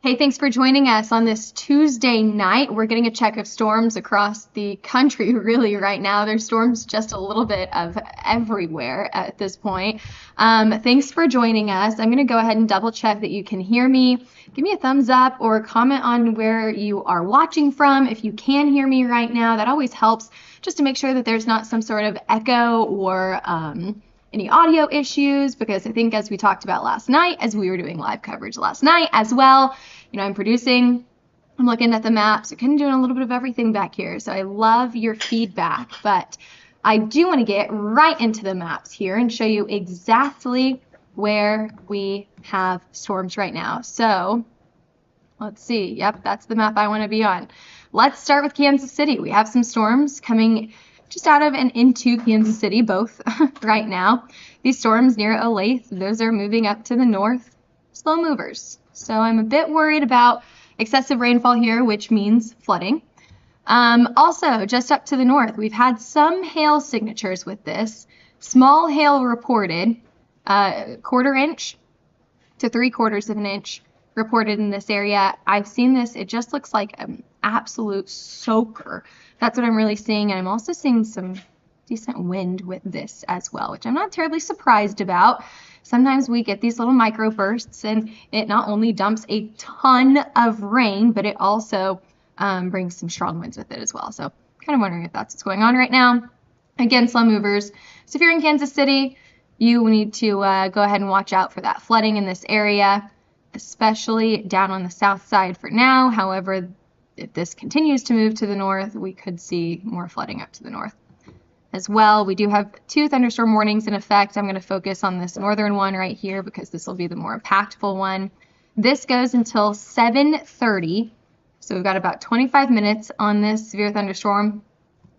Hey, thanks for joining us on this Tuesday night. We're getting a check of storms across the country really right now. There's storms just a little bit of everywhere at this point. Thanks for joining us. I'm going to go ahead and double check that you can hear me. Give me a thumbs up or comment on where you are watching from. If you can hear me right now, that always helps just to make sure that there's not some sort of echo or any audio issues, because I think as we talked about last night, as we were doing live coverage last night as well, I'm producing, I'm looking at the maps, kind of doing a little bit of everything back here. So I love your feedback, but I do want to get right into the maps here and show you exactly where we have storms right now. So let's see. Yep, that's the map I want to be on. Let's start with Kansas City. We have some storms coming just out of and into Kansas City, both right now. These storms near Olathe, those are moving up to the north, slow movers. So I'm a bit worried about excessive rainfall here, which means flooding. Also, just up to the north, we've had some hail signatures with this. Small hail reported, 1/4 inch to 3/4 of an inch reported in this area. I've seen this, it just looks like an absolute soaker. That's what I'm really seeing, and I'm also seeing some decent wind with this as well, which I'm not terribly surprised about. Sometimes we get these little microbursts, and it not only dumps a ton of rain, but it also brings some strong winds with it as well. So kind of wondering if that's what's going on right now. Again, slow movers. So if you're in Kansas City, you need to go ahead and watch out for that flooding in this area, especially down on the south side for now. However, if this continues to move to the north, we could see more flooding up to the north as well. We do have 2 thunderstorm warnings in effect. I'm going to focus on this northern one right here because this will be the more impactful one. This goes until 7:30, so we've got about 25 minutes on this severe thunderstorm.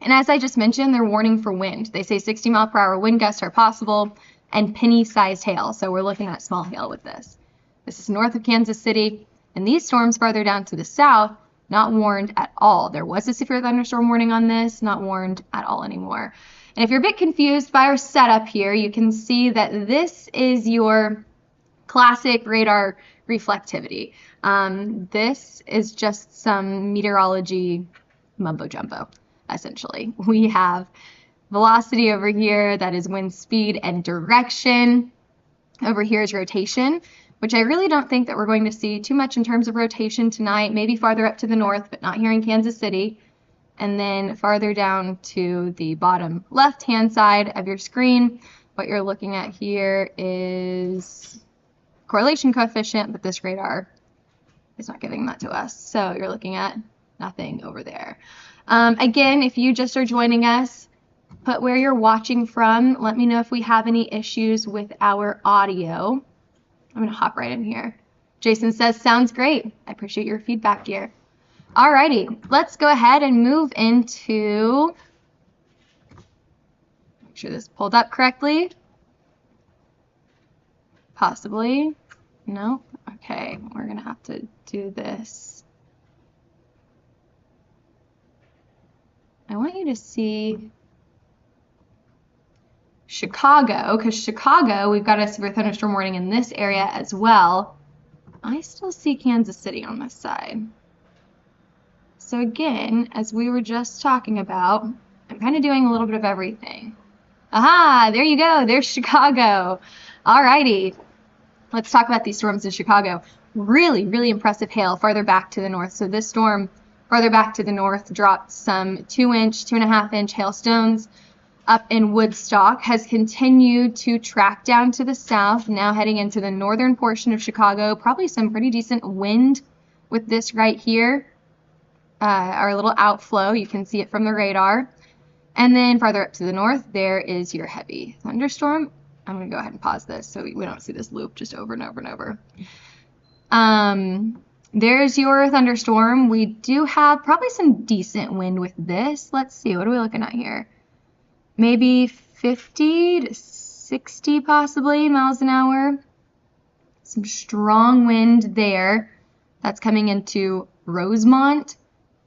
And as I just mentioned, they're warning for wind. They say 60-mile-per-hour wind gusts are possible and penny-sized hail, so we're looking at small hail with this. This is north of Kansas City, and these storms farther down to the south, not warned at all. There was a severe thunderstorm warning on this, not warned at all anymore. And if you're a bit confused by our setup here, you can see that this is your classic radar reflectivity. This is just some meteorology mumbo jumbo, essentially. We have velocity over here, that is wind speed and direction. Over here is rotation, which I really don't think that we're going to see too much in terms of rotation tonight, maybe farther up to the north, but not here in Kansas City. And then farther down to the bottom left-hand side of your screen, what you're looking at here is correlation coefficient, but this radar is not giving that to us. So you're looking at nothing over there. Again, if you just are joining us, put where you're watching from. Let me know if we have any issues with our audio. I'm going to hop right in here. Jason says, sounds great. I appreciate your feedback here. Alrighty, let's go ahead and move into, make sure this pulled up correctly. Possibly. No? Okay, we're going to have to do this. I want you to see Chicago, because Chicago, we've got a severe thunderstorm warning in this area as well. I still see Kansas City on this side. So again, as we were just talking about, I'm kind of doing a little bit of everything. Aha, there you go. There's Chicago. Alrighty. Let's talk about these storms in Chicago. Really, really impressive hail farther back to the north. So this storm farther back to the north dropped some 2-inch, 2.5-inch hailstones up in Woodstock, has continued to track down to the south, now heading into the northern portion of Chicago. Probably some pretty decent wind with this right here. Our little outflow, you can see it from the radar. And then farther up to the north, there is your heavy thunderstorm. I'm going to go ahead and pause this so we don't see this loop just over and over and over. There's your thunderstorm. We do have probably some decent wind with this. Let's see, what are we looking at here? Maybe 50 to 60 possibly miles an hour. Some strong wind there. That's coming into Rosemont.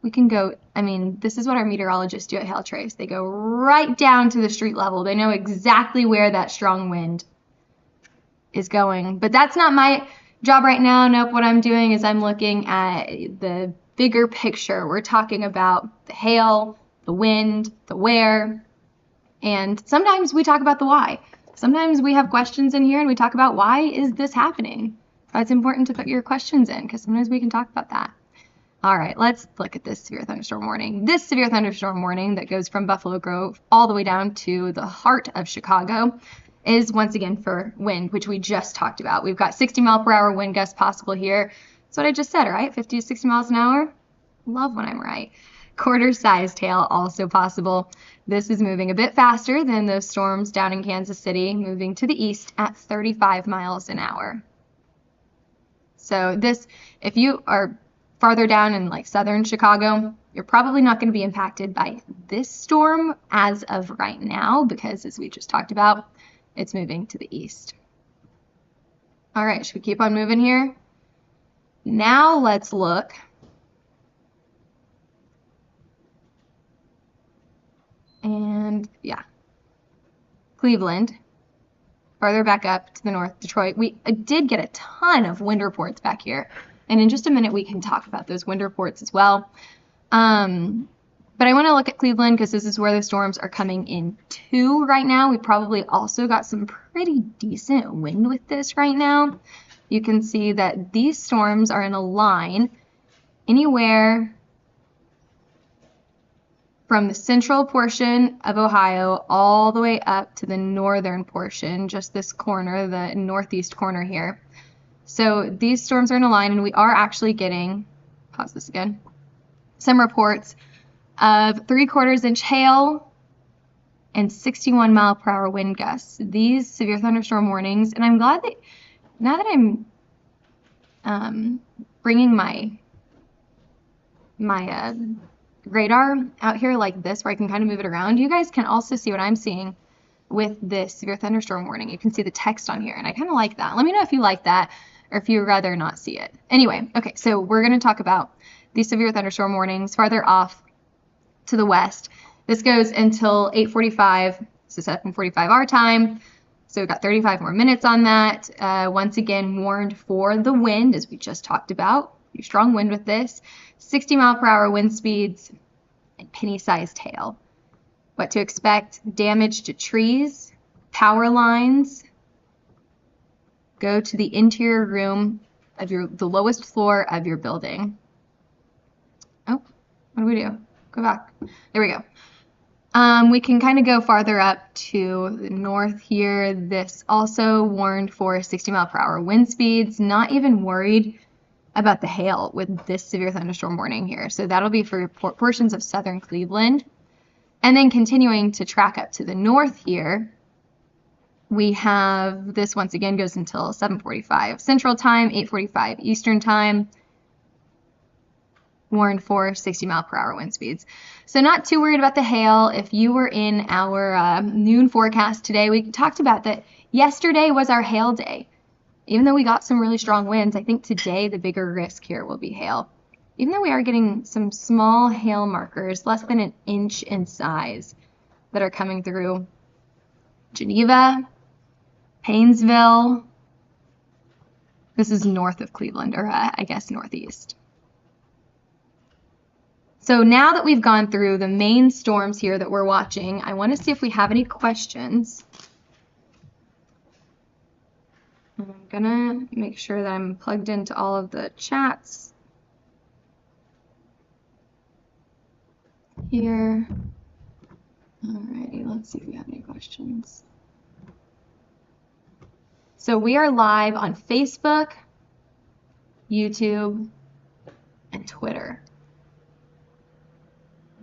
We can go, I mean, this is what our meteorologists do at Hail Trace. They go right down to the street level. They know exactly where that strong wind is going. But that's not my, job right now. Nope, what I'm doing is I'm looking at the bigger picture. We're talking about the hail, the wind, the where, and sometimes we talk about the why. Sometimes we have questions in here and we talk about why is this happening. It's important to put your questions in because sometimes we can talk about that. All right, let's look at this severe thunderstorm warning. This severe thunderstorm warning that goes from Buffalo Grove all the way down to the heart of Chicago is once again for wind, which we just talked about. We've got 60-mile-per-hour wind gusts possible here. That's what I just said, right? 50 to 60 miles an hour. Love when I'm right. Quarter-sized hail also possible. This is moving a bit faster than those storms down in Kansas City, moving to the east at 35 miles an hour. So this, if you are farther down in like southern Chicago, you're probably not going to be impacted by this storm as of right now because, as we just talked about, it's moving to the east. All right, should we keep on moving here? Now let's look and yeah, Cleveland, farther back up to the north, Detroit. We did get a ton of wind reports back here, and in just a minute we can talk about those wind reports as well. But I want to look at Cleveland because this is where the storms are coming in to right now. We probably also got some pretty decent wind with this right now. You can see that these storms are in a line anywhere from the central portion of Ohio all the way up to the northern portion, just this corner, the northeast corner here. So these storms are in a line, and we are actually getting, pause this again, some reports of 3/4 inch hail and 61-mile-per-hour wind gusts. These severe thunderstorm warnings, and I'm glad that now that I'm bringing my radar out here like this, where I can kind of move it around, you guys can also see what I'm seeing with this severe thunderstorm warning. You can see the text on here, and I kind of like that. Let me know if you like that or if you'd rather not see it. Anyway, okay, so we're going to talk about these severe thunderstorm warnings farther off to the west. This goes until 8:45, so 7:45 our time. So we've got 35 more minutes on that. Once again, warned for the wind, as we just talked about. Strong wind with this. 60-mile-per-hour wind speeds and penny-sized hail. What to expect: damage to trees, power lines. Go to the interior room of the lowest floor of your building. Oh, what do we do? Go back. There we go. We can kind of go farther up to the north here. This also warned for 60-mile-per-hour wind speeds. Not even worried about the hail with this severe thunderstorm warning here. So that'll be for portions of southern Cleveland. And then continuing to track up to the north here, we have this once again goes until 7:45 Central Time, 8:45 Eastern Time. Warned for 60-mile-per-hour wind speeds. So not too worried about the hail. If you were in our noon forecast today, we talked about that yesterday was our hail day. Even though we got some really strong winds, I think today the bigger risk here will be hail. Even though we are getting some small hail markers, less than an inch in size, that are coming through Geneva, Painesville. This is north of Cleveland, or I guess northeast. So now that we've gone through the main storms here that we're watching, I want to see if we have any questions. I'm gonna make sure that I'm plugged into all of the chats here. Alrighty, let's see if we have any questions. So we are live on Facebook, YouTube, and Twitter.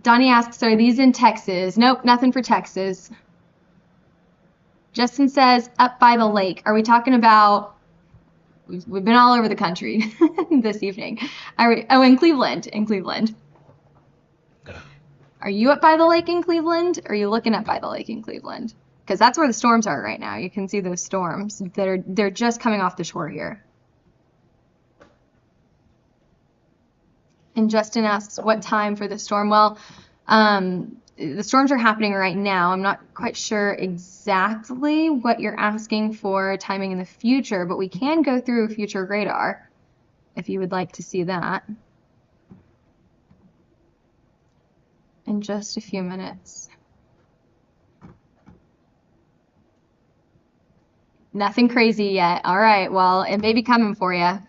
Donnie asks, are these in Texas? Nope, nothing for Texas. Justin says, up by the lake. Are we talking about, we've been all over the country this evening. In Cleveland, Are you up by the lake in Cleveland? Or are you looking up by the lake in Cleveland? Because that's where the storms are right now. You can see those storms. They're just coming off the shore here. And Justin asks, what time for the storm? Well, the storms are happening right now. I'm not quite sure exactly what you're asking for timing in the future, but we can go through future radar if you would like to see that in just a few minutes. Nothing crazy yet. All right, well, it may be coming for you.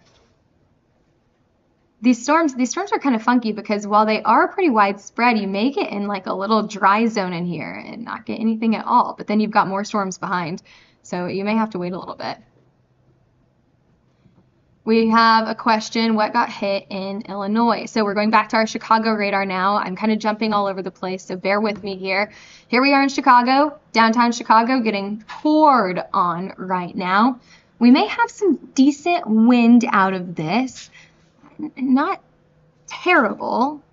These storms are kind of funky because while they are pretty widespread, you may get in like a little dry zone in here and not get anything at all. But then you've got more storms behind, so you may have to wait a little bit. We have a question, what got hit in Illinois? So we're going back to our Chicago radar now. I'm kind of jumping all over the place, so bear with me here. Here we are in Chicago, downtown Chicago, getting poured on right now. We may have some decent wind out of this. Not terrible,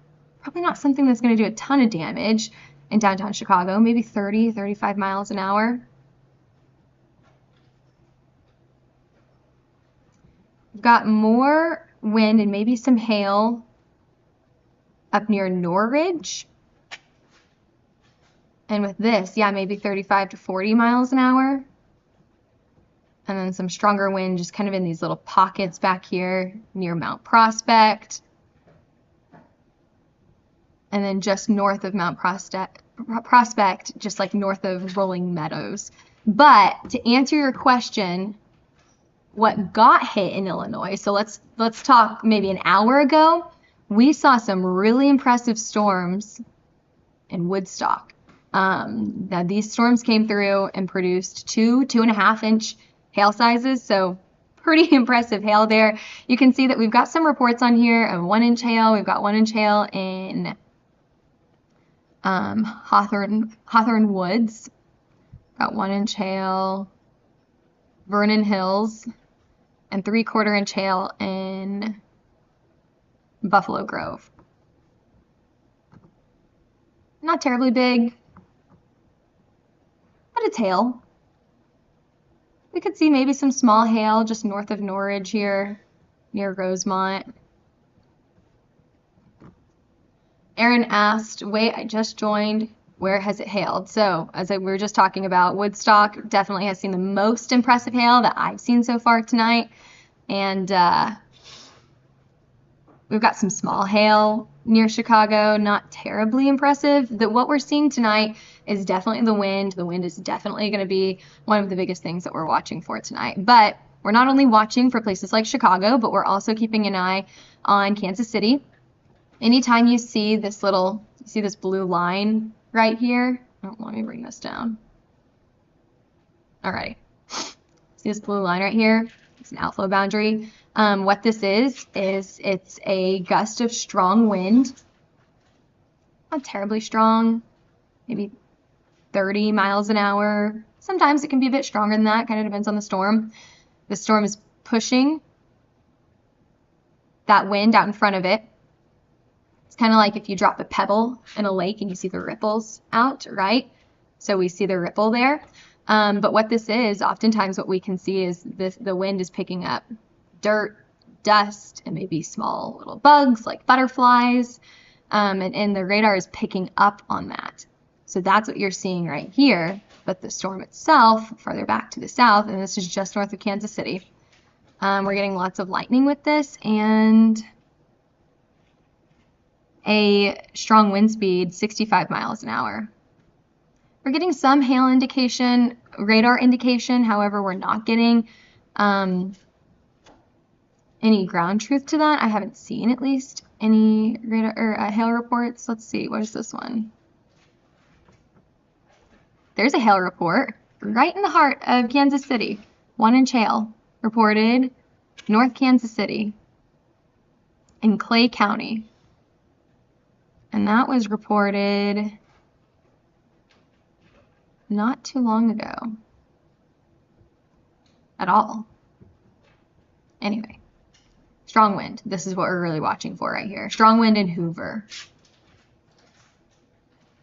probably not something that's going to do a ton of damage in downtown Chicago, maybe 30, 35 miles an hour. We've got more wind and maybe some hail up near Norridge. And with this, yeah, maybe 35 to 40 miles an hour. And then some stronger wind just kind of in these little pockets back here near Mount Prospect. And then just north of Mount Prospect, just like north of Rolling Meadows. But to answer your question, what got hit in Illinois, so let's talk maybe an hour ago, we saw some really impressive storms in Woodstock. Now these storms came through and produced 2.5 inch hail sizes, so pretty impressive hail there. You can see that we've got some reports on here of 1 inch hail. We've got 1 inch hail in Hawthorne Woods. Got 1 inch hail, Vernon Hills, and 3/4 inch hail in Buffalo Grove. Not terribly big, but it's hail. We could see maybe some small hail just north of Norridge here, near Rosemont. Aaron asked, wait, I just joined, where has it hailed? So, as we were just talking about, Woodstock definitely has seen the most impressive hail that I've seen so far tonight. And we've got some small hail near Chicago, not terribly impressive. What we're seeing tonight is definitely the wind. The wind is definitely going to be one of the biggest things that we're watching for tonight. But we're not only watching for places like Chicago, but we're also keeping an eye on Kansas City. Anytime you see this this blue line right here. Oh, let me bring this down. Alrighty. See this blue line right here? It's an outflow boundary. What this is it's a gust of strong wind. Not terribly strong, maybe 30 miles an hour. Sometimes it can be a bit stronger than that, kind of depends on the storm. The storm is pushing that wind out in front of it. It's kind of like if you drop a pebble in a lake and you see the ripples out, right? So we see the ripple there. But what this is, oftentimes what we can see is the wind is picking up dirt, dust, and maybe small little bugs like butterflies. And the radar is picking up on that. So that's what you're seeing right here. But the storm itself, farther back to the south, and this is just north of Kansas City, we're getting lots of lightning with this and a strong wind speed, 65 miles an hour. We're getting some hail indication, radar indication. However, we're not getting any ground truth to that. I haven't seen at least any radar or hail reports. Let's see, what is this one? There's a hail report right in the heart of Kansas City. 1 inch hail reported North Kansas City in Clay County. And that was reported not too long ago at all. Anyway, strong wind. This is what we're really watching for right here. Strong wind in Hoover.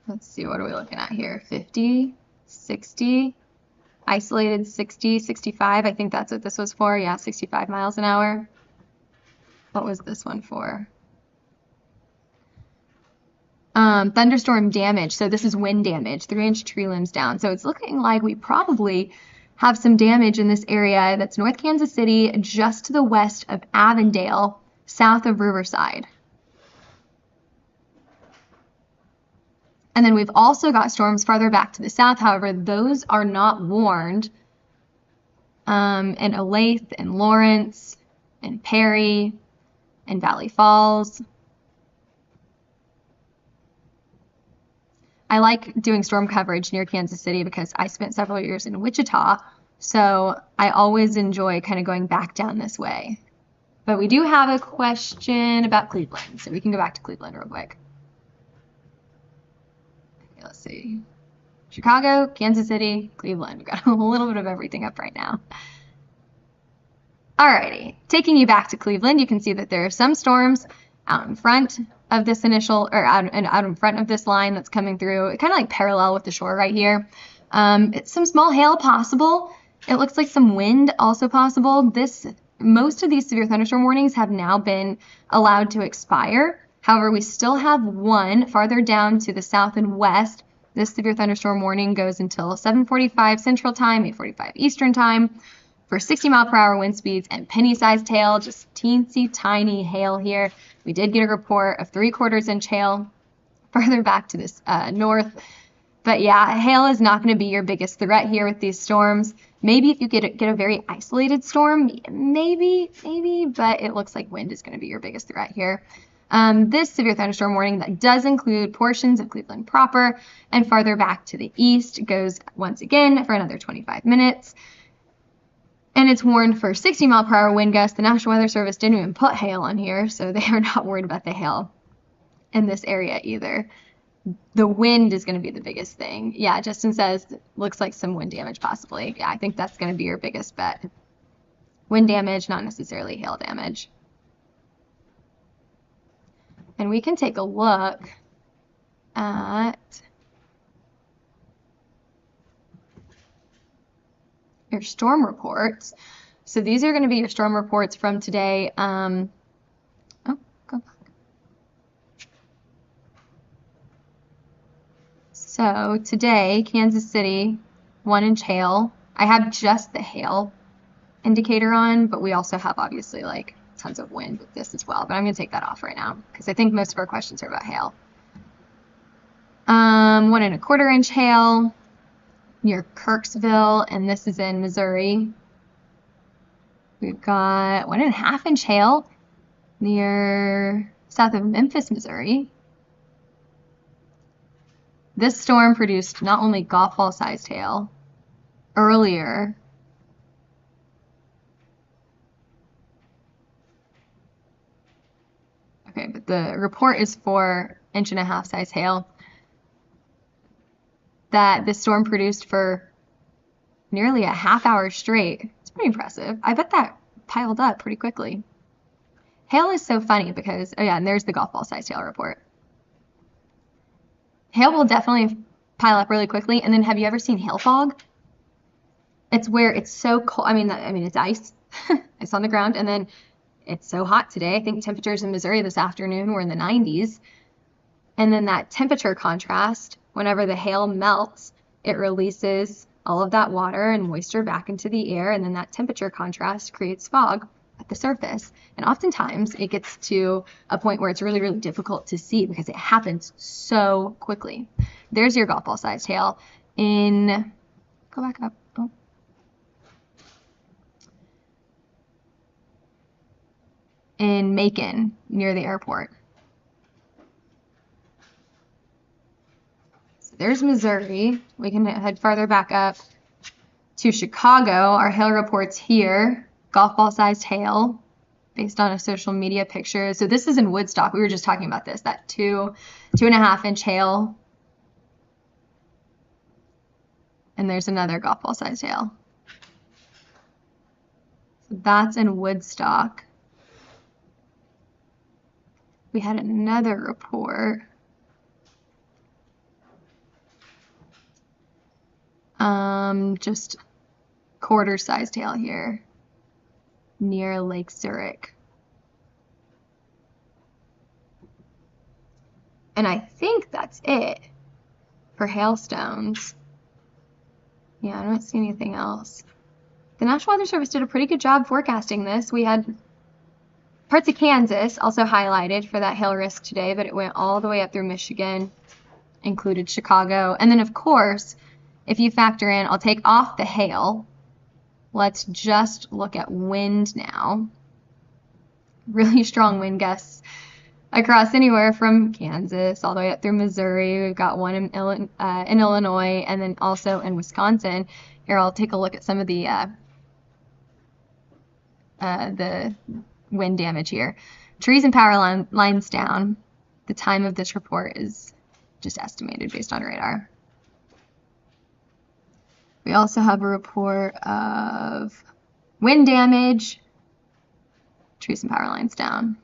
Let's see, what are we looking at here? 50, 60, isolated 60, 65. I think that's what this was for. Yeah, 65 miles an hour. What was this one for? Thunderstorm damage. So this is wind damage, 3-inch tree limbs down. So it's looking like we probably have some damage in this area that's North Kansas City, just to the west of Avondale, south of Riverside. And then we've also got storms farther back to the south. However, those are not warned. In Olathe and Lawrence and Perry and Valley Falls. I like doing storm coverage near Kansas City because I spent several years in Wichita, so I always enjoy kind of going back down this way. But we do have a question about Cleveland, so we can go back to Cleveland real quick. Okay, let's see. Chicago, Kansas City, Cleveland. We've got a little bit of everything up right now. Alrighty, taking you back to Cleveland, you can see that there are some storms out in front of this initial, or out in front of this line that's coming through, kind of like parallel with the shore right here. It's some small hail possible. It looks like some wind also possible. Most of these severe thunderstorm warnings have now been allowed to expire. However, we still have one farther down to the south and west. This severe thunderstorm warning goes until 7:45 Central Time, 8:45 Eastern Time, for 60-mile-per-hour wind speeds and penny-sized hail, just teensy tiny hail here. We did get a report of 3/4 inch hail further back to this north. But yeah, hail is not going to be your biggest threat here with these storms. Maybe if you get a very isolated storm, maybe, but it looks like wind is going to be your biggest threat here. This severe thunderstorm warning that does include portions of Cleveland proper and farther back to the east goes once again for another 25 minutes. And it's warned for 60-mile-per-hour wind gusts. The National Weather Service didn't even put hail on here, so they are not worried about the hail in this area either. The wind is going to be the biggest thing. Yeah, Justin says, looks like some wind damage possibly. Yeah, I think that's going to be your biggest bet. Wind damage, not necessarily hail damage. And we can take a look at your storm reports. So these are going to be your storm reports from today. Go back. So today, Kansas City, 1-inch hail. I have just the hail indicator on, but we also have obviously like tons of wind with this as well. But I'm going to take that off right now because I think most of our questions are about hail. 1¼ inch hail near Kirksville, and this is in Missouri. We've got 1½ inch hail near south of Memphis, Missouri. This storm produced not only golf ball sized hail earlier, okay, but the report is for 1.5 inch size hail that this storm produced for nearly a half hour straight. It's pretty impressive. I bet that piled up pretty quickly. Hail is so funny because, oh yeah, and there's the golf ball sized hail report. Hail will definitely pile up really quickly. And then have you ever seen hail fog? It's where it's so cold. I mean, it's ice, ice on the ground. And then it's so hot today. I think temperatures in Missouri this afternoon were in the 90s. And then that temperature contrast, whenever the hail melts, it releases all of that water and moisture back into the air. And then that temperature contrast creates fog at the surface. And oftentimes it gets to a point where it's really, really difficult to see because it happens so quickly. There's your golf ball sized hail in, go back up. Oh. In Macon near the airport. So there's Missouri. We can head farther back up to Chicago. Our hail reports here. Golf ball sized hail based on a social media picture. So this is in Woodstock. We were just talking about this, that 2.5 inch hail. And there's another golf ball sized hail. So that's in Woodstock. We had another report. Just quarter sized hail here near Lake Zurich. And I think that's it for hailstones. Yeah, I don't see anything else. The National Weather Service did a pretty good job forecasting this. We had parts of Kansas also highlighted for that hail risk today, but it went all the way up through Michigan, included Chicago. And then, of course, if you factor in, I'll take off the hail. Let's just look at wind now. Really strong wind gusts across anywhere from Kansas all the way up through Missouri. We've got one in Illinois and then also in Wisconsin. Here, I'll take a look at some of the wind damage here. Trees and power lines down. The time of this report is just estimated based on radar. We also have a report of wind damage, trees and power lines down.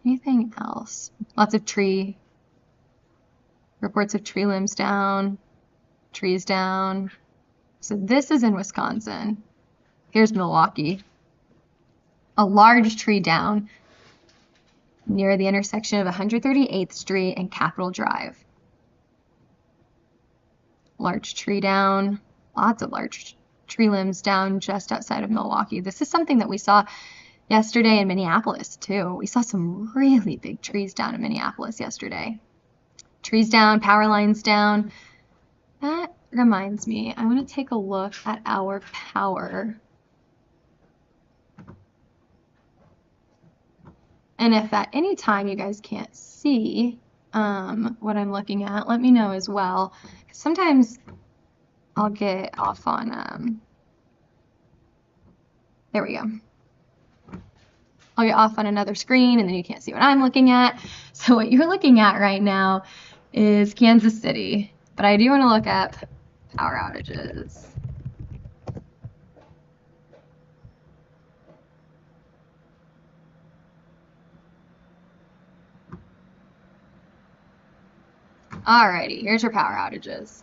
Anything else? Lots of reports of tree limbs down, trees down. So this is in Wisconsin. Here's Milwaukee. A large tree down near the intersection of 138th Street and Capitol Drive. Large tree down, lots of large tree limbs down just outside of Milwaukee. This is something that we saw yesterday in Minneapolis too. We saw some really big trees down in Minneapolis yesterday. Trees down, power lines down. That reminds me, I want to take a look at our power. And if at any time you guys can't see what I'm looking at, let me know as well. Sometimes I'll get off on, there we go. I'll get off on another screen and then you can't see what I'm looking at. So what you're looking at right now is Kansas City, but I do want to look at power outages. Alrighty, here's your power outages.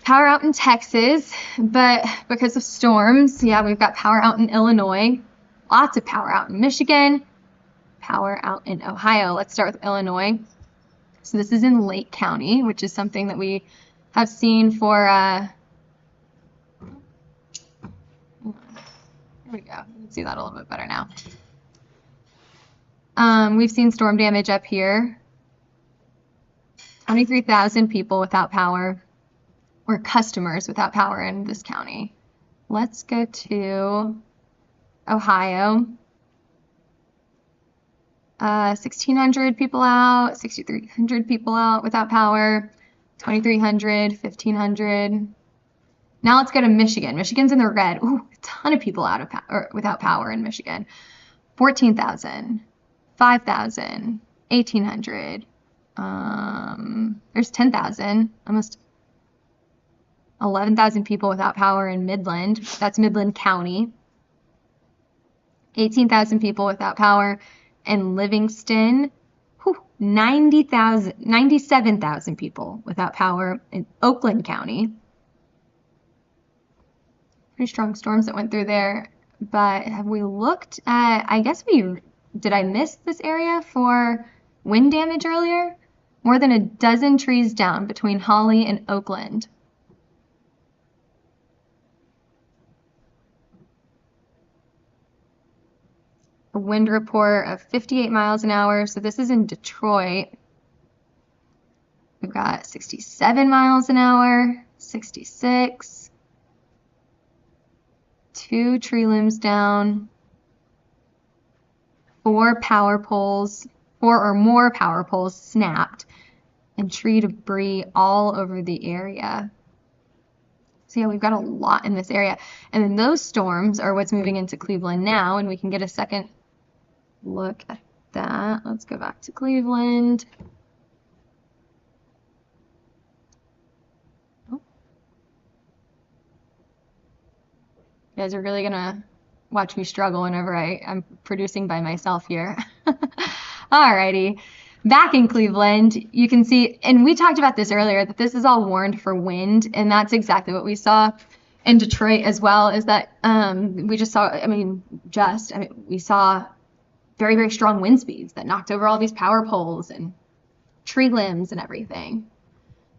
Power out in Texas, but because of storms, yeah, we've got power out in Illinois, lots of power out in Michigan, power out in Ohio. Let's start with Illinois. So this is in Lake County, which is something that we have seen for, here we go, you can see that a little bit better now. We've seen storm damage up here. 23,000 people without power, or customers without power in this county. Let's go to Ohio. 1,600 people out, 6,300 people out without power, 2,300, 1,500. Now let's go to Michigan. Michigan's in the red. Ooh, a ton of people out of without power in Michigan. 14,000. 5,000, 1,800, there's 10,000, almost 11,000 people without power in Midland. That's Midland County. 18,000 people without power in Livingston. 97,000 people without power in Oakland County. Pretty strong storms that went through there. But have we looked at, did I miss this area for wind damage earlier? More than a dozen trees down between Holly and Oakland. A wind report of 58 miles an hour. So this is in Detroit. We've got 67 miles an hour, 66. 2 tree limbs down. 4 or more power poles snapped, and tree debris all over the area. So yeah, we've got a lot in this area. And then those storms are what's moving into Cleveland now, and we can get a second look at that. Let's go back to Cleveland. Oh. You guys are really gonna watch me struggle whenever I'm producing by myself here. Alrighty, back in Cleveland, you can see, and we talked about this earlier, that this is all warned for wind, and that's exactly what we saw in Detroit as well, is that we saw very, very strong wind speeds that knocked over all these power poles and tree limbs and everything.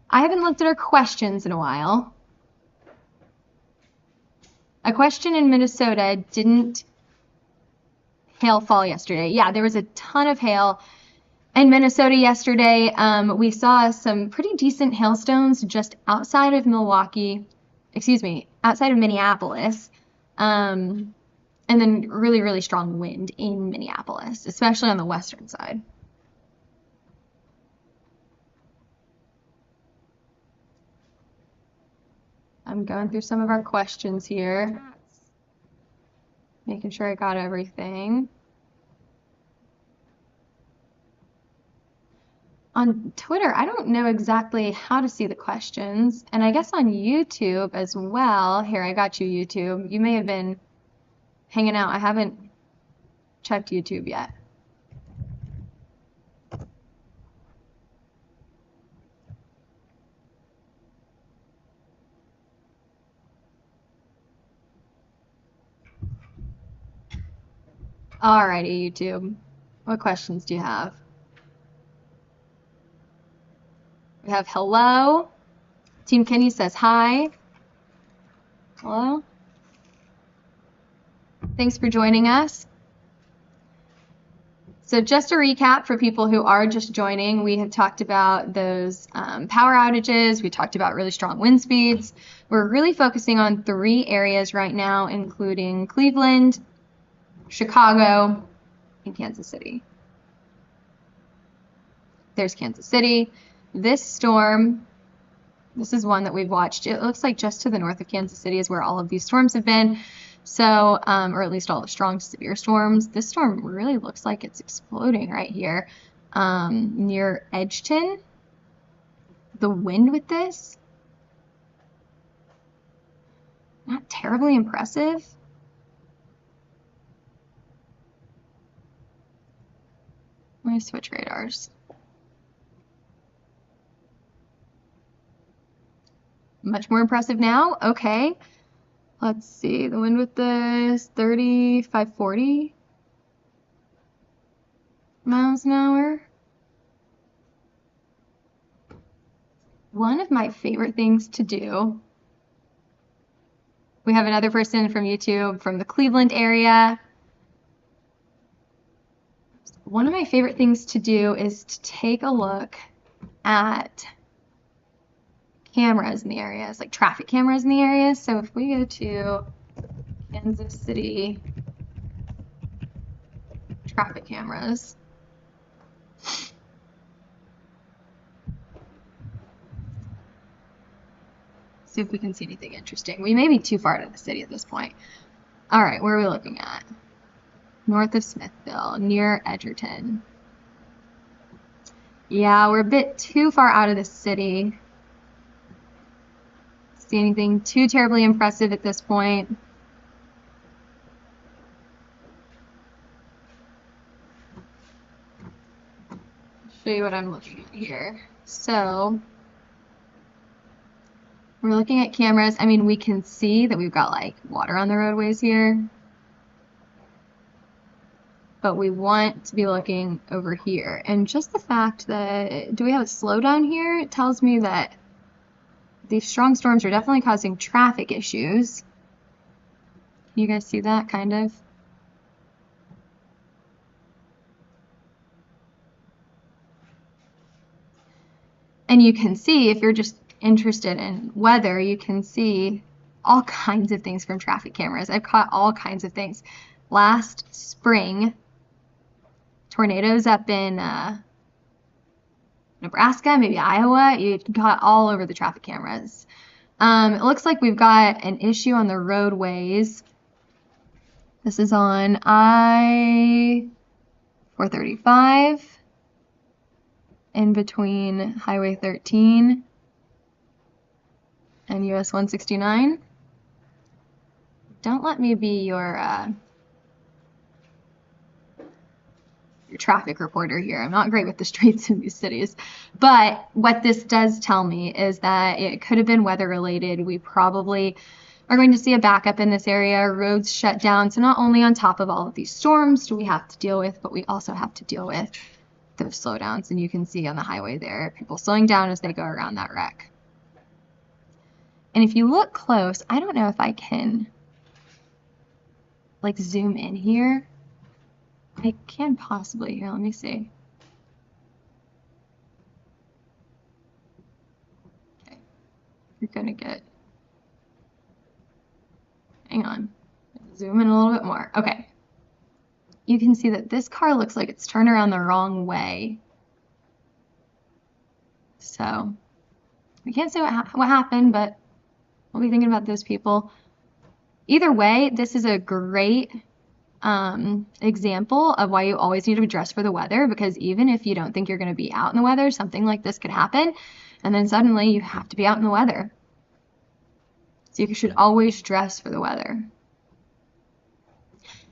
I haven't looked at our questions in a while. A question in Minnesota, didn't hail fall yesterday? Yeah, there was a ton of hail in Minnesota yesterday. We saw some pretty decent hailstones just outside of outside of Minneapolis. And then really, really strong wind in Minneapolis, especially on the western side. I'm going through some of our questions here, making sure I got everything. On Twitter, I don't know exactly how to see the questions, and I guess on YouTube as well. Here, I got you, YouTube. You may have been hanging out. I haven't checked YouTube yet. Alrighty, YouTube. What questions do you have? We have hello. Team Kenny says hi. Hello. Thanks for joining us. So just a recap for people who are just joining, we have talked about those power outages. We talked about really strong wind speeds. We're really focusing on 3 areas right now, including Cleveland, Chicago, and Kansas City. There's Kansas City. This storm, this is one that we've watched. It looks like just to the north of Kansas City is where all of these storms have been. So, or at least all the strong, severe storms. This storm really looks like it's exploding right here near Edgerton. The wind with this, not terribly impressive. Let me switch radars. Much more impressive now. Okay. Let's see. The wind with this 35, 40 miles an hour. One of my favorite things to do. We have another person from YouTube from the Cleveland area. One of my favorite things to do is to take a look at cameras in the areas, like traffic cameras in the areas. So if we go to Kansas City traffic cameras, see if we can see anything interesting. We may be too far out of the city at this point. All right, where are we looking at? North of Smithville, near Edgerton. Yeah, we're a bit too far out of the city. See anything too terribly impressive at this point. I'll show you what I'm looking at here. So we're looking at cameras. I mean, we can see that we've got like water on the roadways here, but we want to be looking over here. And just the fact that, do we have a slowdown here? It tells me that these strong storms are definitely causing traffic issues. Can you guys see that, kind of? And you can see, if you're just interested in weather, you can see all kinds of things from traffic cameras. I've caught all kinds of things. Last spring, tornadoes up in Nebraska, maybe Iowa, you got all over the traffic cameras. It looks like we've got an issue on the roadways. This is on I-435 in between Highway 13 and US 169. Don't let me be your traffic reporter here. I'm not great with the streets in these cities, but what this does tell me is that it could have been weather related. We probably are going to see a backup in this area, roads shut down. So not only on top of all of these storms do we have to deal with, but we also have to deal with those slowdowns. And you can see on the highway there, people slowing down as they go around that wreck. And if you look close, I don't know if I can like zoom in here. I can possibly. Here, let me see. Okay, you're gonna get, hang on, zoom in a little bit more. Okay, you can see that this car looks like it's turned around the wrong way. So we can't say what happened, but we'll be thinking about those people. Either way, this is a great example of why you always need to dress for the weather, because even if you don't think you're going to be out in the weather, something like this could happen, and then suddenly you have to be out in the weather. So you should always dress for the weather.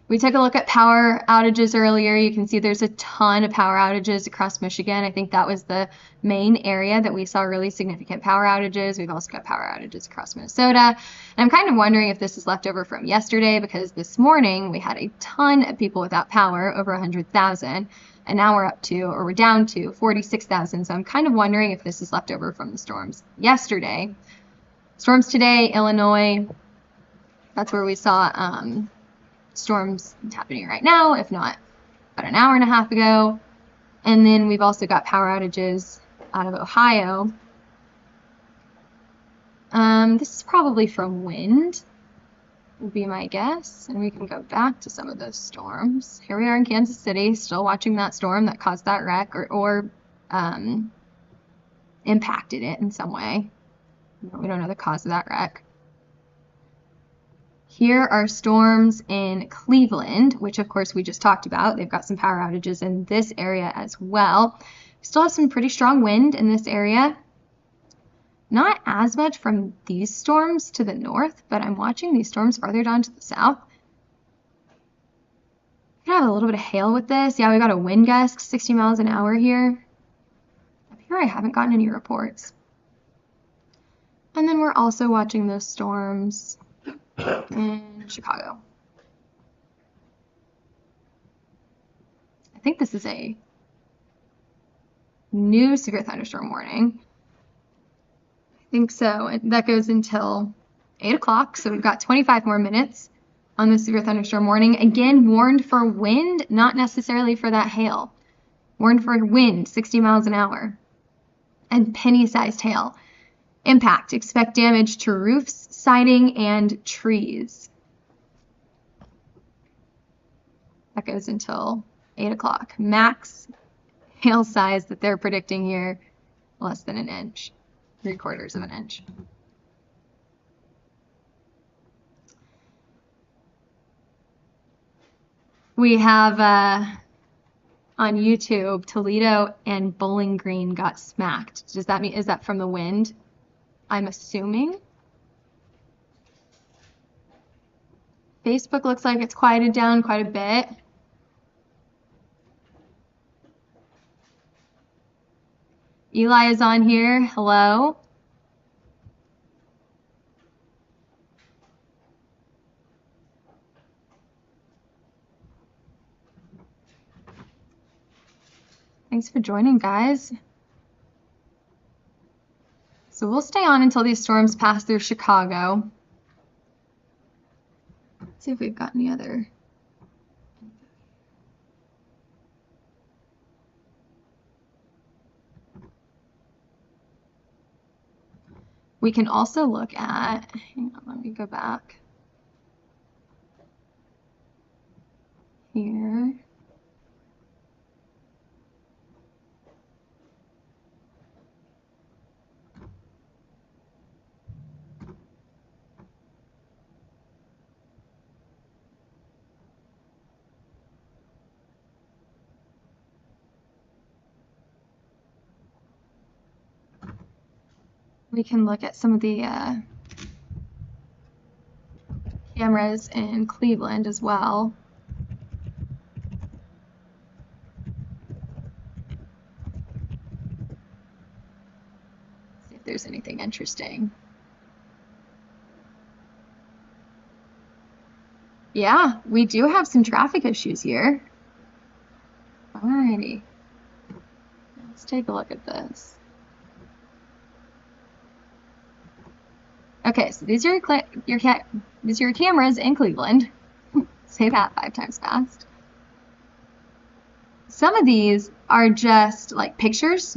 We took a look at power outages earlier. You can see there's a ton of power outages across Michigan. I think that was the main area that we saw really significant power outages. We've also got power outages across Minnesota. And I'm kind of wondering if this is left over from yesterday, because this morning we had a ton of people without power, over 100,000. And now we're down to 46,000. So I'm kind of wondering if this is left over from the storms yesterday. Storms today, Illinois, that's where we saw storms happening right now, if not about an hour and a half ago. And then we've also got power outages out of Ohio. This is probably from wind, would be my guess. And we can go back to some of those storms. Here we are in Kansas City, still watching that storm that caused that wreck or impacted it in some way. We don't know the cause of that wreck. Here are storms in Cleveland, which of course we just talked about. They've got some power outages in this area as well. We still have some pretty strong wind in this area. Not as much from these storms to the north, but I'm watching these storms farther down to the south. We could have a little bit of hail with this. Yeah, we got a wind gust, 60 miles an hour here. Up here I haven't gotten any reports. And then we're also watching those storms in Chicago. I think this is a new severe thunderstorm warning. I think so. That goes until 8 o'clock, so we've got 25 more minutes on the severe thunderstorm warning. Again, warned for wind, not necessarily for that hail. Warned for wind, 60 miles an hour, and penny-sized hail. Impact, expect damage to roofs, siding, and trees. That goes until 8 o'clock. Max hail size that they're predicting here, less than an inch, 3/4 of an inch. We have on YouTube, Toledo and Bowling Green got smacked. Does that mean, is that from the wind? I'm assuming. Facebook looks like it's quieted down quite a bit. Eli is on here. Hello. Thanks for joining, guys. So we'll stay on until these storms pass through Chicago. Let's see if we've got any other. We can also look at, hang on, let me go back here. We can look at some of the cameras in Cleveland as well. See if there's anything interesting. Yeah, we do have some traffic issues here. Alrighty, let's take a look at this. Okay, so these are your cameras in Cleveland. Say that 5 times fast. Some of these are just like pictures.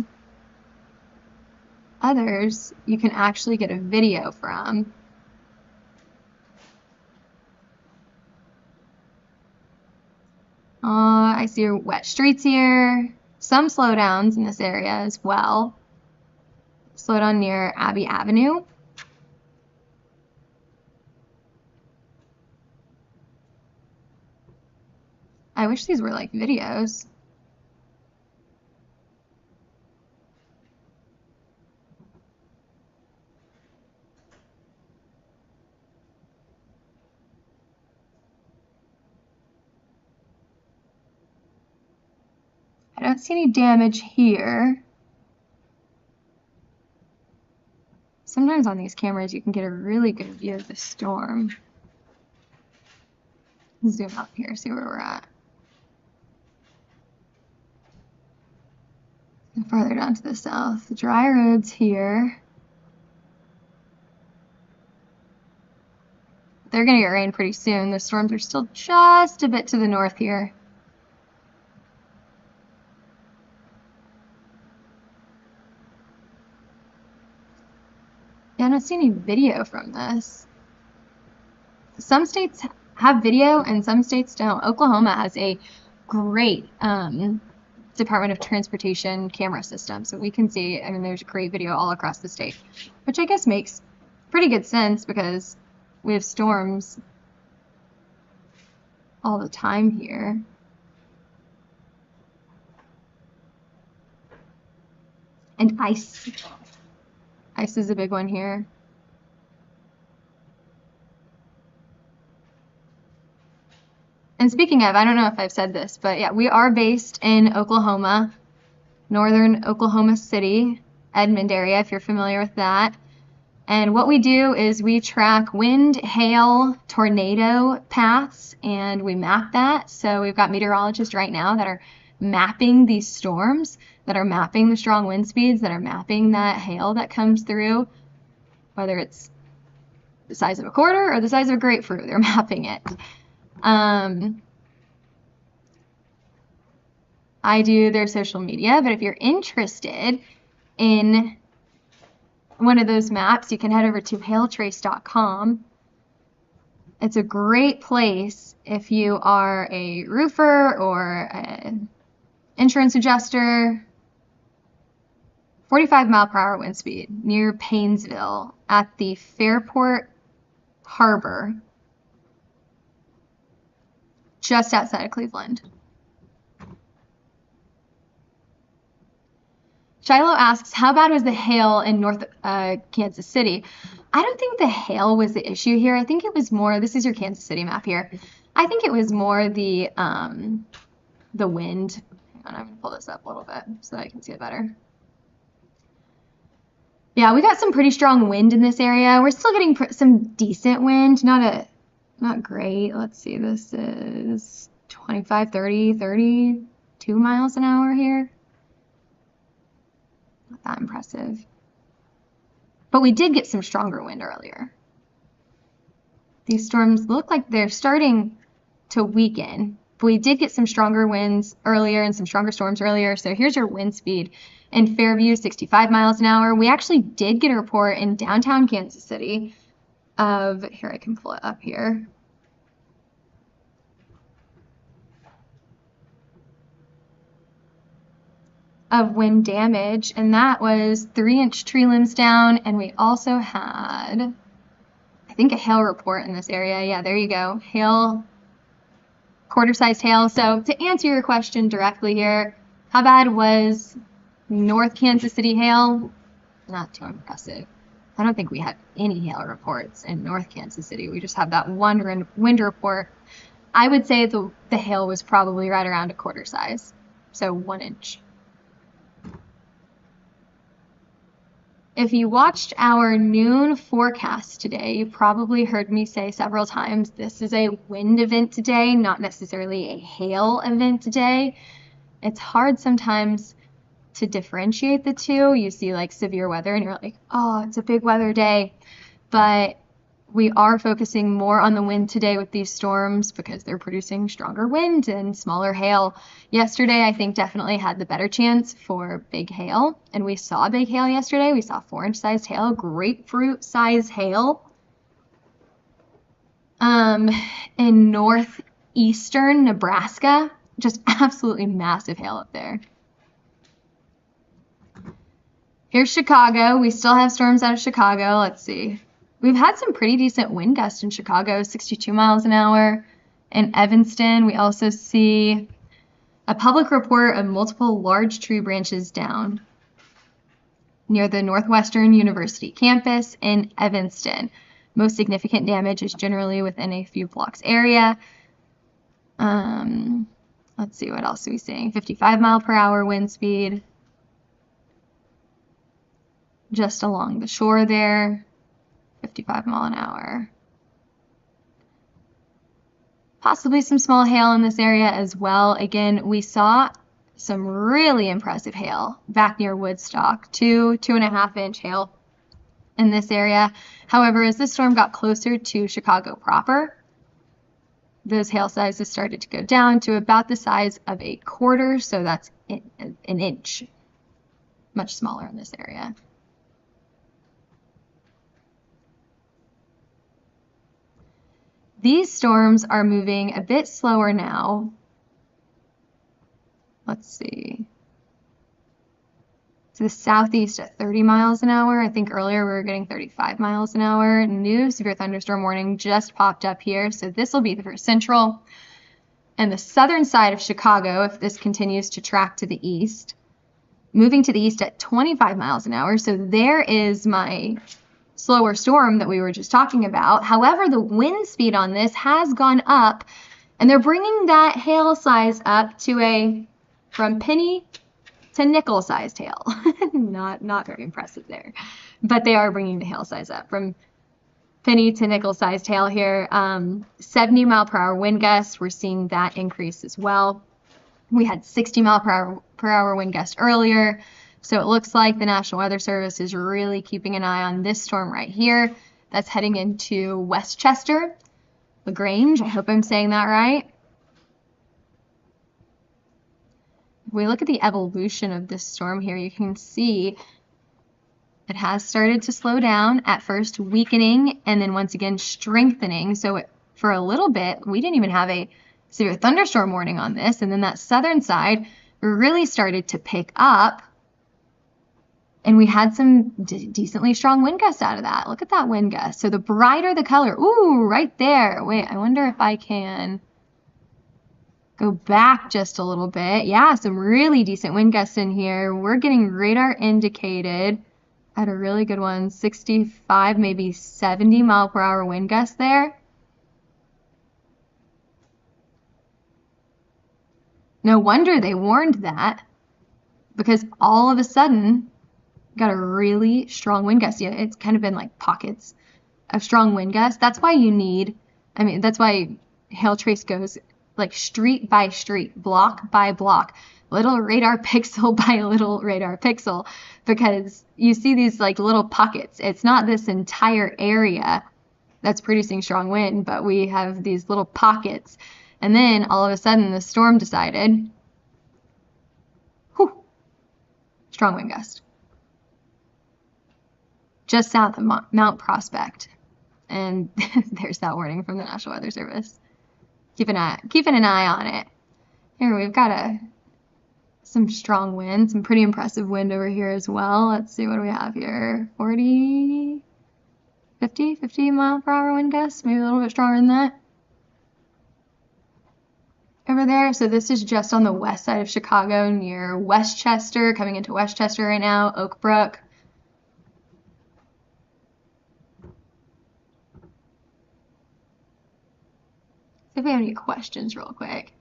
Others you can actually get a video from. I see wet streets here. Some slowdowns in this area as well. Slowdown near Abbey Avenue. I wish these were like videos. I don't see any damage here. Sometimes on these cameras you can get a really good view of the storm. Zoom up here, see where we're at. And farther down to the south, the dry roads here. They're gonna get rain pretty soon. The storms are still just a bit to the north here. Yeah, I don't see any video from this. Some states have video and some states don't. Oklahoma has a great Department of Transportation camera system, so we can see, I mean, there's great video all across the state, which I guess makes pretty good sense because we have storms all the time here. And ice. Ice is a big one here. And speaking of, I don't know if I've said this, but yeah, we are based in Oklahoma, northern Oklahoma City, Edmond area, if you're familiar with that. And what we do is we track wind, hail, tornado paths, and we map that. So we've got meteorologists right now that are mapping these storms, that are mapping the strong wind speeds, that are mapping that hail that comes through, whether it's the size of a quarter or the size of a grapefruit, they're mapping it. I do their social media, but if you're interested in one of those maps, you can head over to hailtrace.com. It's a great place if you are a roofer or an insurance adjuster. 45-mile-per-hour wind speed near Paynesville at the Fairport Harbor, just outside of Cleveland. Shiloh asks, how bad was the hail in North Kansas City? I don't think the hail was the issue here. I think it was more, this is your Kansas City map here. I think it was more the wind. Hang on, I'm going to pull this up a little bit so that I can see it better. Yeah, we got some pretty strong wind in this area. We're still getting some decent wind, not great. Let's see, this is 25, 30, 32 miles an hour here. Not that impressive. But we did get some stronger wind earlier. These storms look like they're starting to weaken, but we did get some stronger winds earlier and some stronger storms earlier. So here's your wind speed. In Fairview, 65 miles an hour. We actually did get a report in downtown Kansas City of, here, I can pull it up here. Of wind damage, and that was 3-inch tree limbs down, and we also had, I think, a hail report in this area. Yeah, there you go. Hail, quarter-sized hail. So to answer your question directly here, how bad was North Kansas City hail? Not too impressive. I don't think we had any hail reports in North Kansas City. We just have that one wind report. I would say the hail was probably right around a quarter size, so 1 inch. If you watched our noon forecast today, you probably heard me say several times, this is a wind event today, not necessarily a hail event today. It's hard sometimes to differentiate the two. You see like severe weather and you're like, oh, it's a big weather day. But we are focusing more on the wind today with these storms because they're producing stronger wind and smaller hail. Yesterday, I think definitely had the better chance for big hail. And we saw big hail yesterday. We saw 4-inch sized hail, grapefruit size hail. In northeastern Nebraska, just absolutely massive hail up there. Here's Chicago. We still have storms out of Chicago. Let's see. We've had some pretty decent wind gusts in Chicago, 62 miles an hour. In Evanston, we also see a public report of multiple large tree branches down near the Northwestern University campus in Evanston. Most significant damage is generally within a few blocks area. Let's see, what else are we seeing? 55 mile per hour wind speed just along the shore there. 55 mile an hour. Possibly some small hail in this area as well. Again, we saw some really impressive hail back near Woodstock, 2.5 inch hail in this area. However, as this storm got closer to Chicago proper, those hail sizes started to go down to about the size of a quarter, so that's an inch, much smaller in this area. These storms are moving a bit slower now. Let's see. To the southeast at 30 miles an hour. I think earlier we were getting 35 miles an hour. New severe thunderstorm warning just popped up here. So this will be for central and the southern side of Chicago if this continues to track to the east. Moving to the east at 25 miles an hour. So there is my slower storm that we were just talking about. However, the wind speed on this has gone up, and they're bringing that hail size up to from penny to nickel sized hail. Not very impressive there, but they are bringing the hail size up from penny to nickel sized hail here. 70 mile per hour wind gusts, we're seeing that increase as well. We had 60 mile per hour wind gust earlier. So it looks like the National Weather Service is really keeping an eye on this storm right here that's heading into Westchester, LaGrange. I hope I'm saying that right. If we look at the evolution of this storm here, you can see it has started to slow down, at first weakening and then once again strengthening. So for a little bit, we didn't even have a severe thunderstorm warning on this. And then that southern side really started to pick up. And we had some decently strong wind gusts out of that. Look at that wind gust. So the brighter the color, ooh, right there. Wait, I wonder if I can go back just a little bit. Yeah, some really decent wind gusts in here. We're getting radar indicated at a really good one, 65, maybe 70 mile per hour wind gust there. No wonder they warned that, because all of a sudden, got a really strong wind gust. Yeah, it's kind of been like pockets of strong wind gusts. That's why that's why hail trace goes like street by street, block by block, little radar pixel by little radar pixel, because you see these like little pockets. It's not this entire area that's producing strong wind, but we have these little pockets. And then all of a sudden the storm decided, whew, strong wind gust. Just south of Mount Prospect. And there's that warning from the National Weather Service. Keeping an eye on it. Here we've got some strong wind, some pretty impressive wind over here as well. Let's see, what do we have here? 40, 50 mile per hour wind gusts, maybe a little bit stronger than that. Over there, so this is just on the west side of Chicago near Westchester, coming into Westchester right now, Oak Brook. If we have any questions real quick.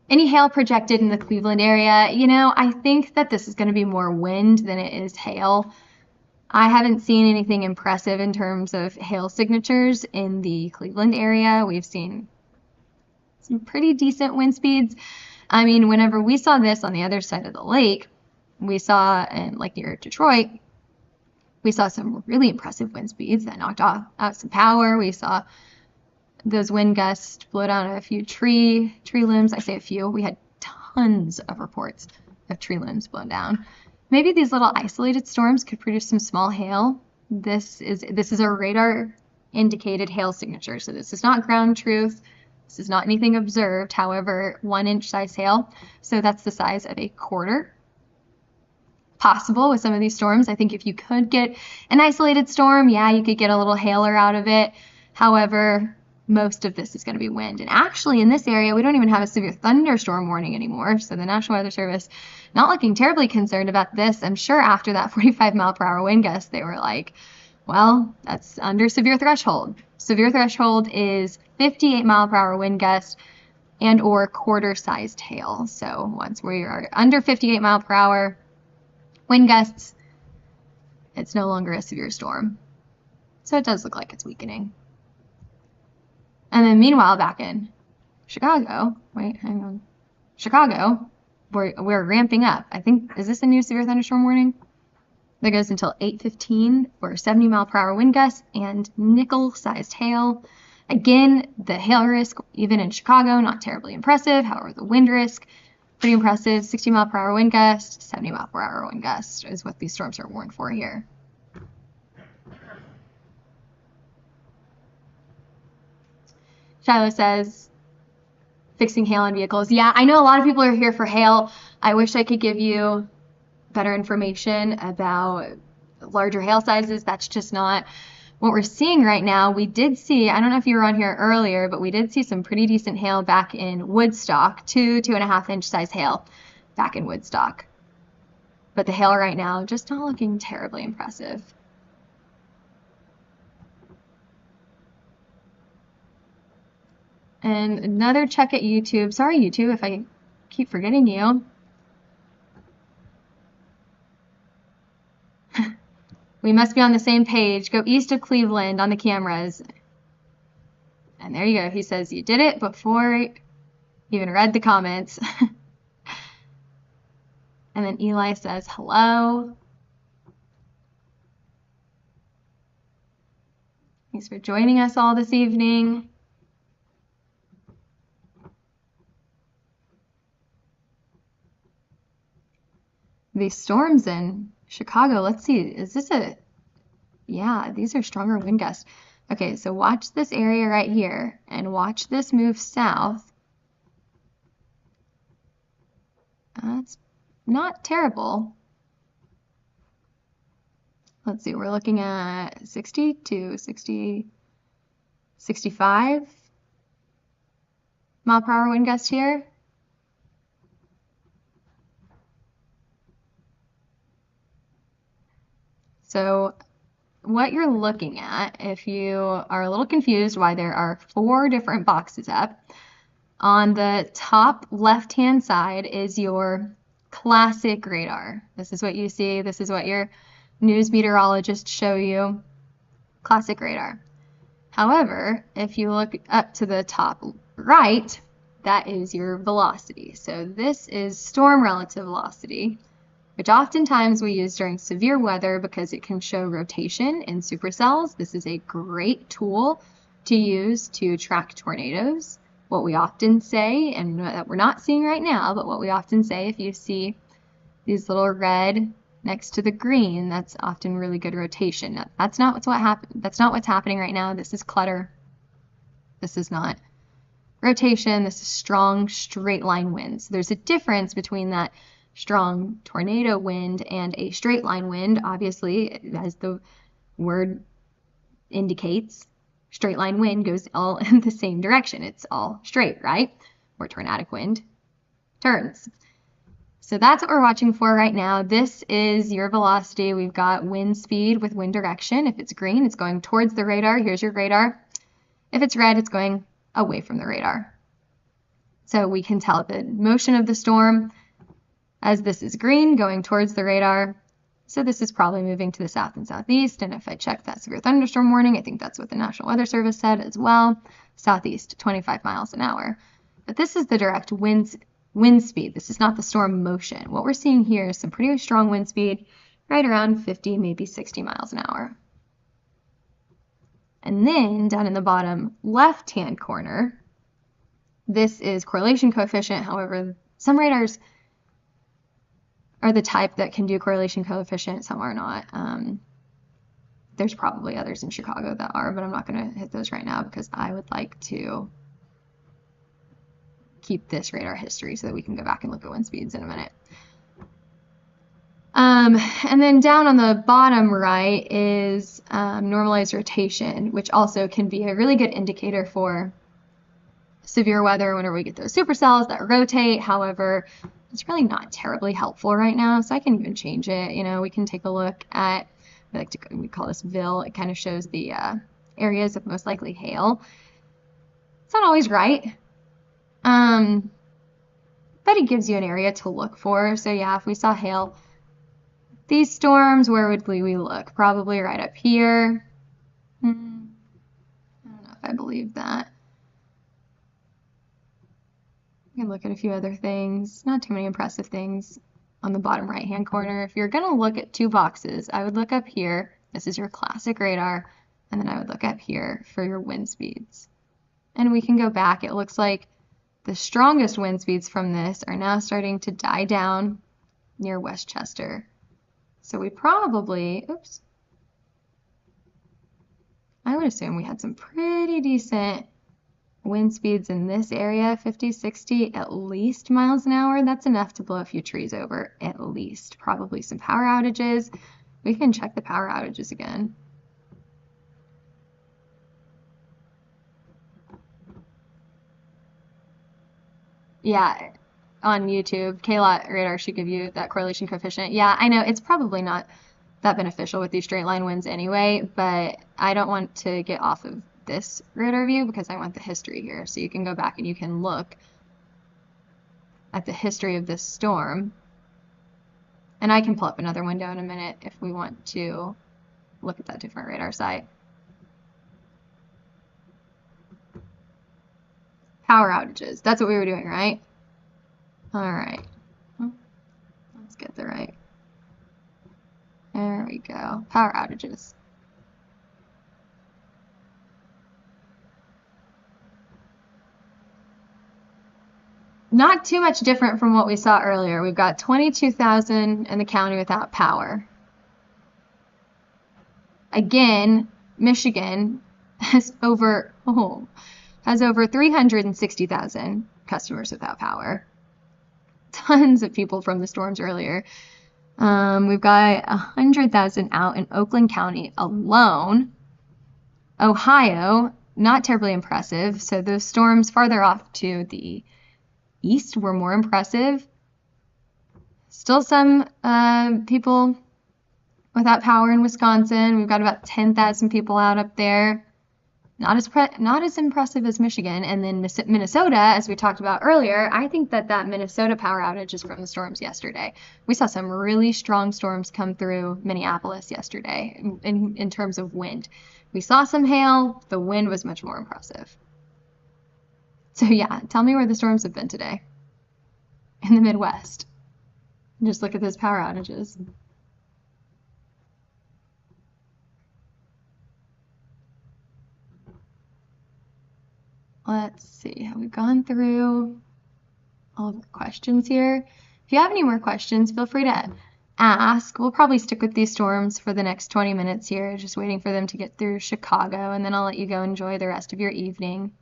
Any hail projected in the Cleveland area? You know, I think that this is going to be more wind than it is hail. I haven't seen anything impressive in terms of hail signatures in the Cleveland area. We've seen some pretty decent wind speeds. I mean, whenever we saw this on the other side of the lake, we saw in like near Detroit, we saw some really impressive wind speeds that knocked out some power. We saw those wind gusts blow down a few tree limbs. I say a few. We had tons of reports of tree limbs blown down. Maybe these little isolated storms could produce some small hail. This is a radar indicated hail signature. So this is not ground truth. This is not anything observed. However, 1-inch size hail. So that's the size of a quarter. Possible with some of these storms. I think if you could get an isolated storm, yeah, you could get a little hailer out of it. However, most of this is going to be wind. And actually in this area, we don't even have a severe thunderstorm warning anymore. So the National Weather Service not looking terribly concerned about this. I'm sure after that 45-mile-per-hour wind gust, they were like, well, that's under severe threshold. Severe threshold is 58-mile-per-hour wind gust and or quarter-sized hail. So once we are under 58 mile per hour wind gusts, it's no longer a severe storm. So it does look like it's weakening. And then meanwhile, back in Chicago, wait, hang on. Chicago, we're ramping up. I think, is this a new severe thunderstorm warning? That goes until 8:15 for 70-mile-per-hour wind gusts and nickel-sized hail. Again, the hail risk, even in Chicago, not terribly impressive. However, the wind risk, pretty impressive. 60-mile-per-hour wind gust, 70-mile-per-hour wind gust is what these storms are warned for here. Shiloh says, fixing hail on vehicles. Yeah, I know a lot of people are here for hail. I wish I could give you better information about larger hail sizes. That's just not what we're seeing right now. We did see, I don't know if you were on here earlier, but we did see some pretty decent hail back in Woodstock, 2.5-inch size hail back in Woodstock. But the hail right now, just not looking terribly impressive. And another check at YouTube. Sorry, YouTube, if I keep forgetting you. We must be on the same page. Go east of Cleveland on the cameras. And there you go. He says you did it before you even read the comments. And then Eli says hello. Thanks for joining us all this evening. These storms in Chicago, let's see, is this yeah, these are stronger wind gusts. Okay, so watch this area right here and watch this move south. That's not terrible. Let's see, we're looking at 60 to 60, 65 mile per hour wind gust here. So what you're looking at, if you are a little confused why there are 4 different boxes up, on the top left-hand side is your classic radar. This is what you see. This is what your news meteorologists show you. Classic radar. However, if you look up to the top right, that is your velocity. So this is storm relative velocity, which oftentimes we use during severe weather because it can show rotation in supercells. This is a great tool to use to track tornadoes. What we often say, and that we're not seeing right now, but what we often say, if you see these little red next to the green, that's often really good rotation. Now, that's not what's happening right now. This is clutter. This is not rotation. This is strong straight line winds. There's a difference between that strong tornado wind and a straight line wind. Obviously, as the word indicates, straight line wind goes all in the same direction. It's all straight, right? Where tornadic wind turns. So that's what we're watching for right now. This is your velocity. We've got wind speed with wind direction. If it's green, it's going towards the radar. Here's your radar. If it's red, it's going away from the radar. So we can tell the motion of the storm as this is green going towards the radar. So this is probably moving to the south and southeast, and if I check that severe thunderstorm warning, I think that's what the National Weather Service said as well, southeast, 25 miles an hour. But this is the direct wind speed. This is not the storm motion. What we're seeing here is some pretty strong wind speed, right around 50, maybe 60 miles an hour. And then down in the bottom left-hand corner, this is correlation coefficient. However, some radars are the type that can do correlation coefficient, some are not. There's probably others in Chicago that are, but I'm not going to hit those right now because I would like to keep this radar history so that we can go back and look at wind speeds in a minute. And then down on the bottom right is normalized rotation, which also can be a really good indicator for severe weather whenever we get those supercells that rotate. However, it's really not terribly helpful right now, so I can even change it. You know, we can take a look at, we call this VIL. It kind of shows the areas of most likely hail. It's not always right, but it gives you an area to look for. So yeah, if we saw hail, these storms, where would we look? Probably right up here. I don't know if I believe that. You can look at a few other things, not too many impressive things on the bottom right hand corner. If you're going to look at two boxes, I would look up here. This is your classic radar. And then I would look up here for your wind speeds. And we can go back. It looks like the strongest wind speeds from this are now starting to die down near Westchester. So we probably, I would assume we had some pretty decent wind speeds in this area, 50, 60, at least miles an hour. That's enough to blow a few trees over, at least. Probably some power outages. We can check the power outages again. Yeah, on YouTube, KLOT radar should give you that correlation coefficient. Yeah, I know it's probably not that beneficial with these straight line winds anyway, but I don't want to get off of this radar view because I want the history here. So you can go back and you can look at the history of this storm. And I can pull up another window in a minute if we want to look at that different radar site. Power outages. That's what we were doing, right? All right. Let's get the right. There we go. Power outages. Not too much different from what we saw earlier. We've got 22,000 in the county without power. Again, Michigan has over 360,000 customers without power. Tons of people from the storms earlier. We've got 100,000 out in Oakland County alone. Ohio, not terribly impressive. So those storms farther off to the east were more impressive. Still some people without power in Wisconsin. We've got about 10,000 people out up there. Not as impressive as Michigan. And then Minnesota, as we talked about earlier, I think that Minnesota power outage is from the storms yesterday. We saw some really strong storms come through Minneapolis yesterday in terms of wind. We saw some hail. The wind was much more impressive. So yeah, tell me where the storms have been today in the Midwest. Just look at those power outages. Let's see, have we gone through all of the questions here? If you have any more questions, feel free to ask. We'll probably stick with these storms for the next 20 minutes here, just waiting for them to get through Chicago, and then I'll let you go enjoy the rest of your evening.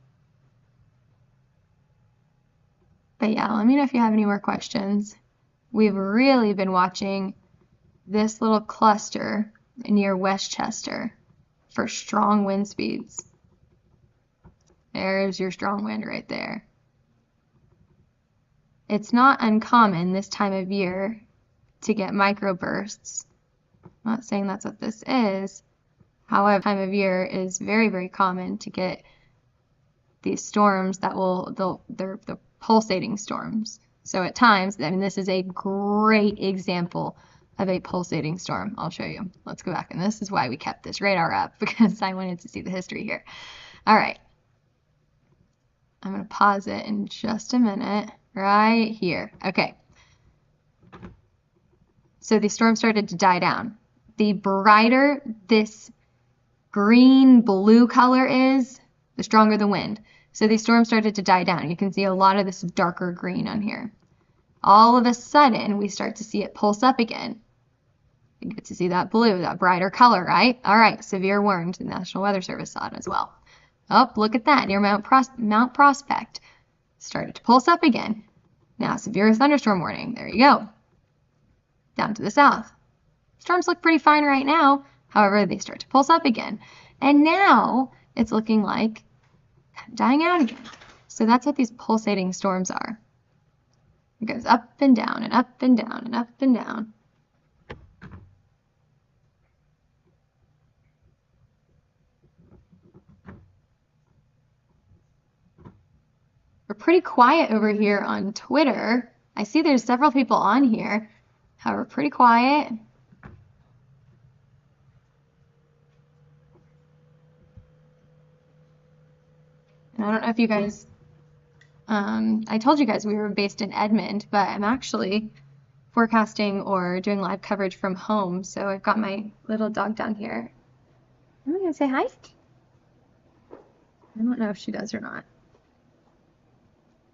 But yeah, let me know if you have any more questions. We've really been watching this little cluster near Westchester for strong wind speeds. There's your strong wind right there. It's not uncommon this time of year to get microbursts. I'm not saying that's what this is. However, time of year is very, very common to get these storms that they're the pulsating storms. So at times, I mean, this is a great example of a pulsating storm. I'll show you. Let's go back. And this is why we kept this radar up, because I wanted to see the history here. All right. I'm going to pause it in just a minute right here. Okay. So the storm started to die down. The brighter this green blue color is, the stronger the wind. So the storm started to die down. You can see a lot of this darker green on here. All of a sudden, we start to see it pulse up again. You get to see that blue, that brighter color, right? All right, severe warning. The National Weather Service saw it as well. Oh, look at that, near Mount Prospect. Started to pulse up again. Now, severe thunderstorm warning. There you go. Down to the south. Storms look pretty fine right now. However, they start to pulse up again. And now, it's looking like dying out again. So that's what these pulsating storms are. It goes up and down and up and down and up and down. We're pretty quiet over here on Twitter. I see there's several people on here. However, pretty quiet. And I don't know if you guys, I told you guys we were based in Edmond, but I'm actually forecasting or doing live coverage from home. So I've got my little dog down here. I'm going to say hi. I don't know if she does or not.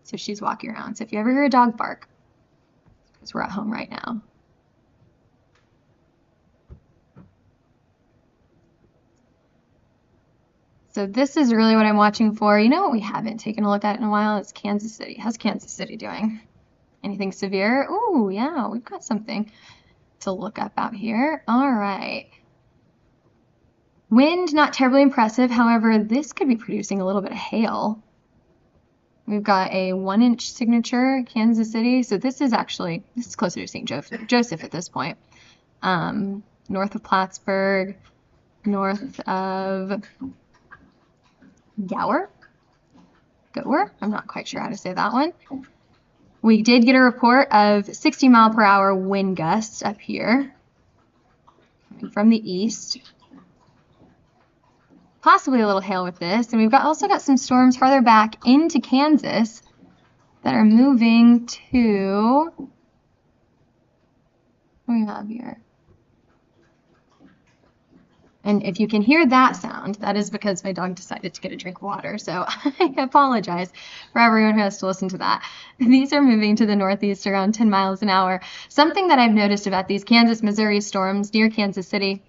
So she's walking around. So if you ever hear a dog bark, because we're at home right now. So this is really what I'm watching for. You know what we haven't taken a look at in a while? It's Kansas City. How's Kansas City doing? Anything severe? Ooh, yeah, we've got something to look up out here. All right. Wind, not terribly impressive. However, this could be producing a little bit of hail. We've got a 1-inch signature, Kansas City. So this is closer to St. Joseph at this point. North of Plattsburgh, north of Gower. I'm not quite sure how to say that one. We did get a report of 60-mile-per-hour wind gusts up here, coming from the east. Possibly a little hail with this. And we've also got some storms farther back into Kansas that are moving to, what do we have here? And if you can hear that sound, that is because my dog decided to get a drink of water. So I apologize for everyone who has to listen to that. These are moving to the northeast around 10 miles an hour. Something that I've noticed about these Kansas, Missouri storms near Kansas City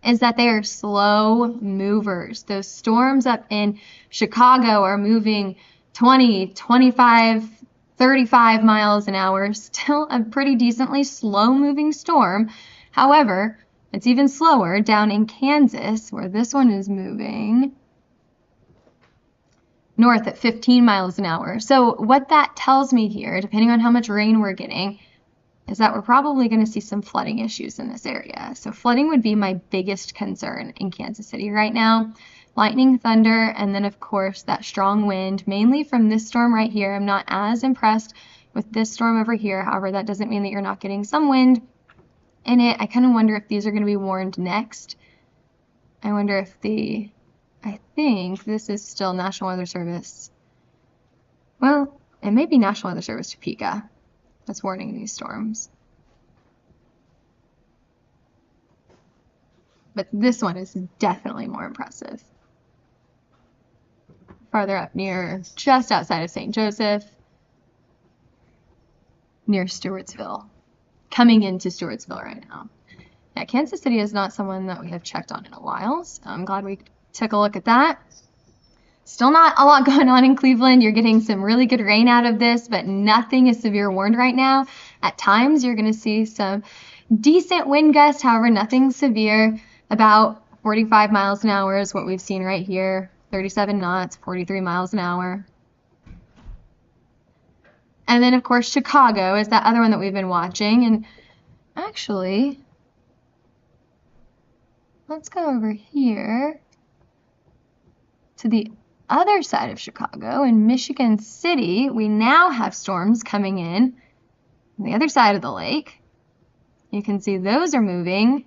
is that they are slow movers. Those storms up in Chicago are moving 20, 25, 35 miles an hour. Still a pretty decently slow moving storm. However, it's even slower down in Kansas, where this one is moving north at 15 miles an hour. So what that tells me here, depending on how much rain we're getting, is that we're probably going to see some flooding issues in this area. So flooding would be my biggest concern in Kansas City right now. Lightning, thunder, and then of course that strong wind, mainly from this storm right here. I'm not as impressed with this storm over here. However, that doesn't mean that you're not getting some wind in it. I kind of wonder if these are going to be warned next. I wonder if I think this is still National Weather Service. Well, it may be National Weather Service Topeka that's warning these storms. But this one is definitely more impressive. Farther up near, just outside of St. Joseph, near Stewartsville. Coming into Stewartsville right now. Yeah, Kansas City is not someone that we have checked on in a while, so I'm glad we took a look at that. Still not a lot going on in Cleveland. You're getting some really good rain out of this, but nothing is severe warned right now. At times, you're going to see some decent wind gusts, however, nothing severe. About 45 miles an hour is what we've seen right here. 37 knots, 43 miles an hour. And then, of course, Chicago is that other one that we've been watching. And actually, let's go over here to the other side of Chicago. In Michigan City, we now have storms coming in on the other side of the lake. You can see those are moving.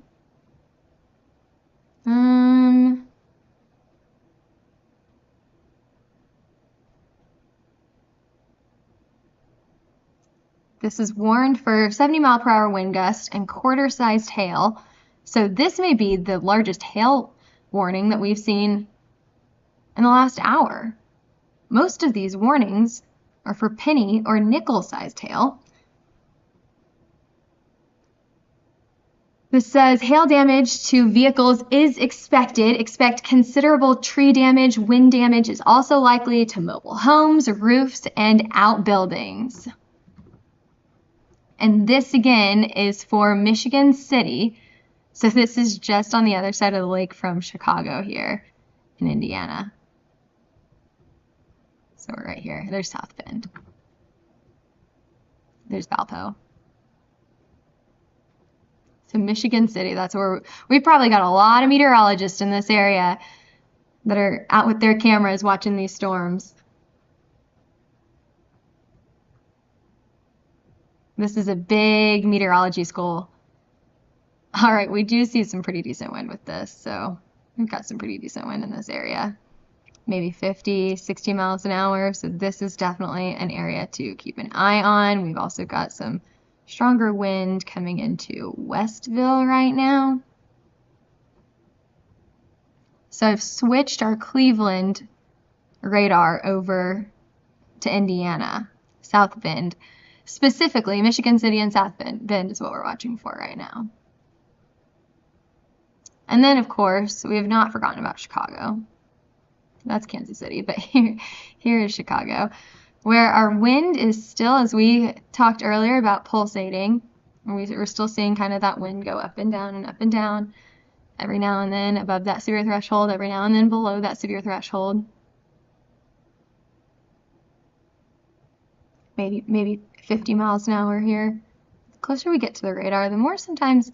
This is warned for 70-mile-per-hour wind gusts and quarter-sized hail. So this may be the largest hail warning that we've seen in the last hour. Most of these warnings are for penny or nickel-sized hail. This says hail damage to vehicles is expected. Expect considerable tree damage. Wind damage is also likely to mobile homes, roofs, and outbuildings. And this again is for Michigan City. So this is just on the other side of the lake from Chicago here in Indiana. So we're right here. There's South Bend. There's Valpo. So Michigan City, that's where we've probably got a lot of meteorologists in this area that are out with their cameras watching these storms. This is a big meteorology school. All right, we do see some pretty decent wind with this, so we've got some pretty decent wind in this area. Maybe 50, 60 miles an hour, so this is definitely an area to keep an eye on. We've also got some stronger wind coming into Westville right now. So I've switched our Cleveland radar over to Indiana, South Bend. Specifically, Michigan City and South Bend is what we're watching for right now. And then, of course, we have not forgotten about Chicago. That's Kansas City, but here is Chicago, where our wind is still, as we talked earlier about pulsating. We're still seeing kind of that wind go up and down, every now and then above that severe threshold, every now and then below that severe threshold. Maybe 50 miles an hour here. The closer we get to the radar, the more sometimes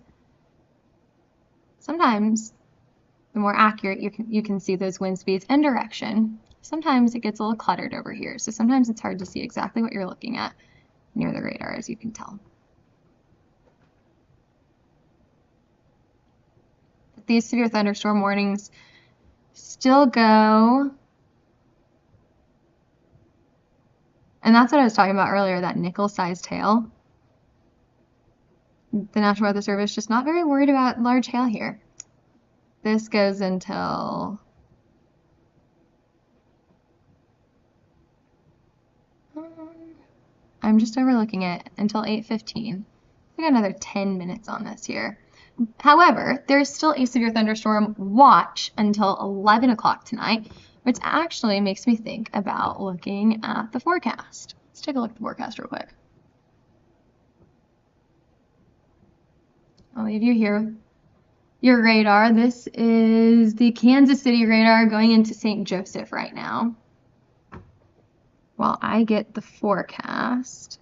the more accurate you can see those wind speeds and direction. Sometimes it gets a little cluttered over here, so sometimes it's hard to see exactly what you're looking at near the radar, as you can tell. But these severe thunderstorm warnings still go. And that's what I was talking about earlier, that nickel-sized hail. The National Weather Service just not very worried about large hail here. This goes until I'm just overlooking it until 8:15. We got another 10 minutes on this here. However, there's still a severe thunderstorm watch until 11 o'clock tonight, which actually makes me think about looking at the forecast. Let's take a look at the forecast real quick. I'll leave you here. Your radar. This is the Kansas City radar going into St. Joseph right now. While I get the forecast.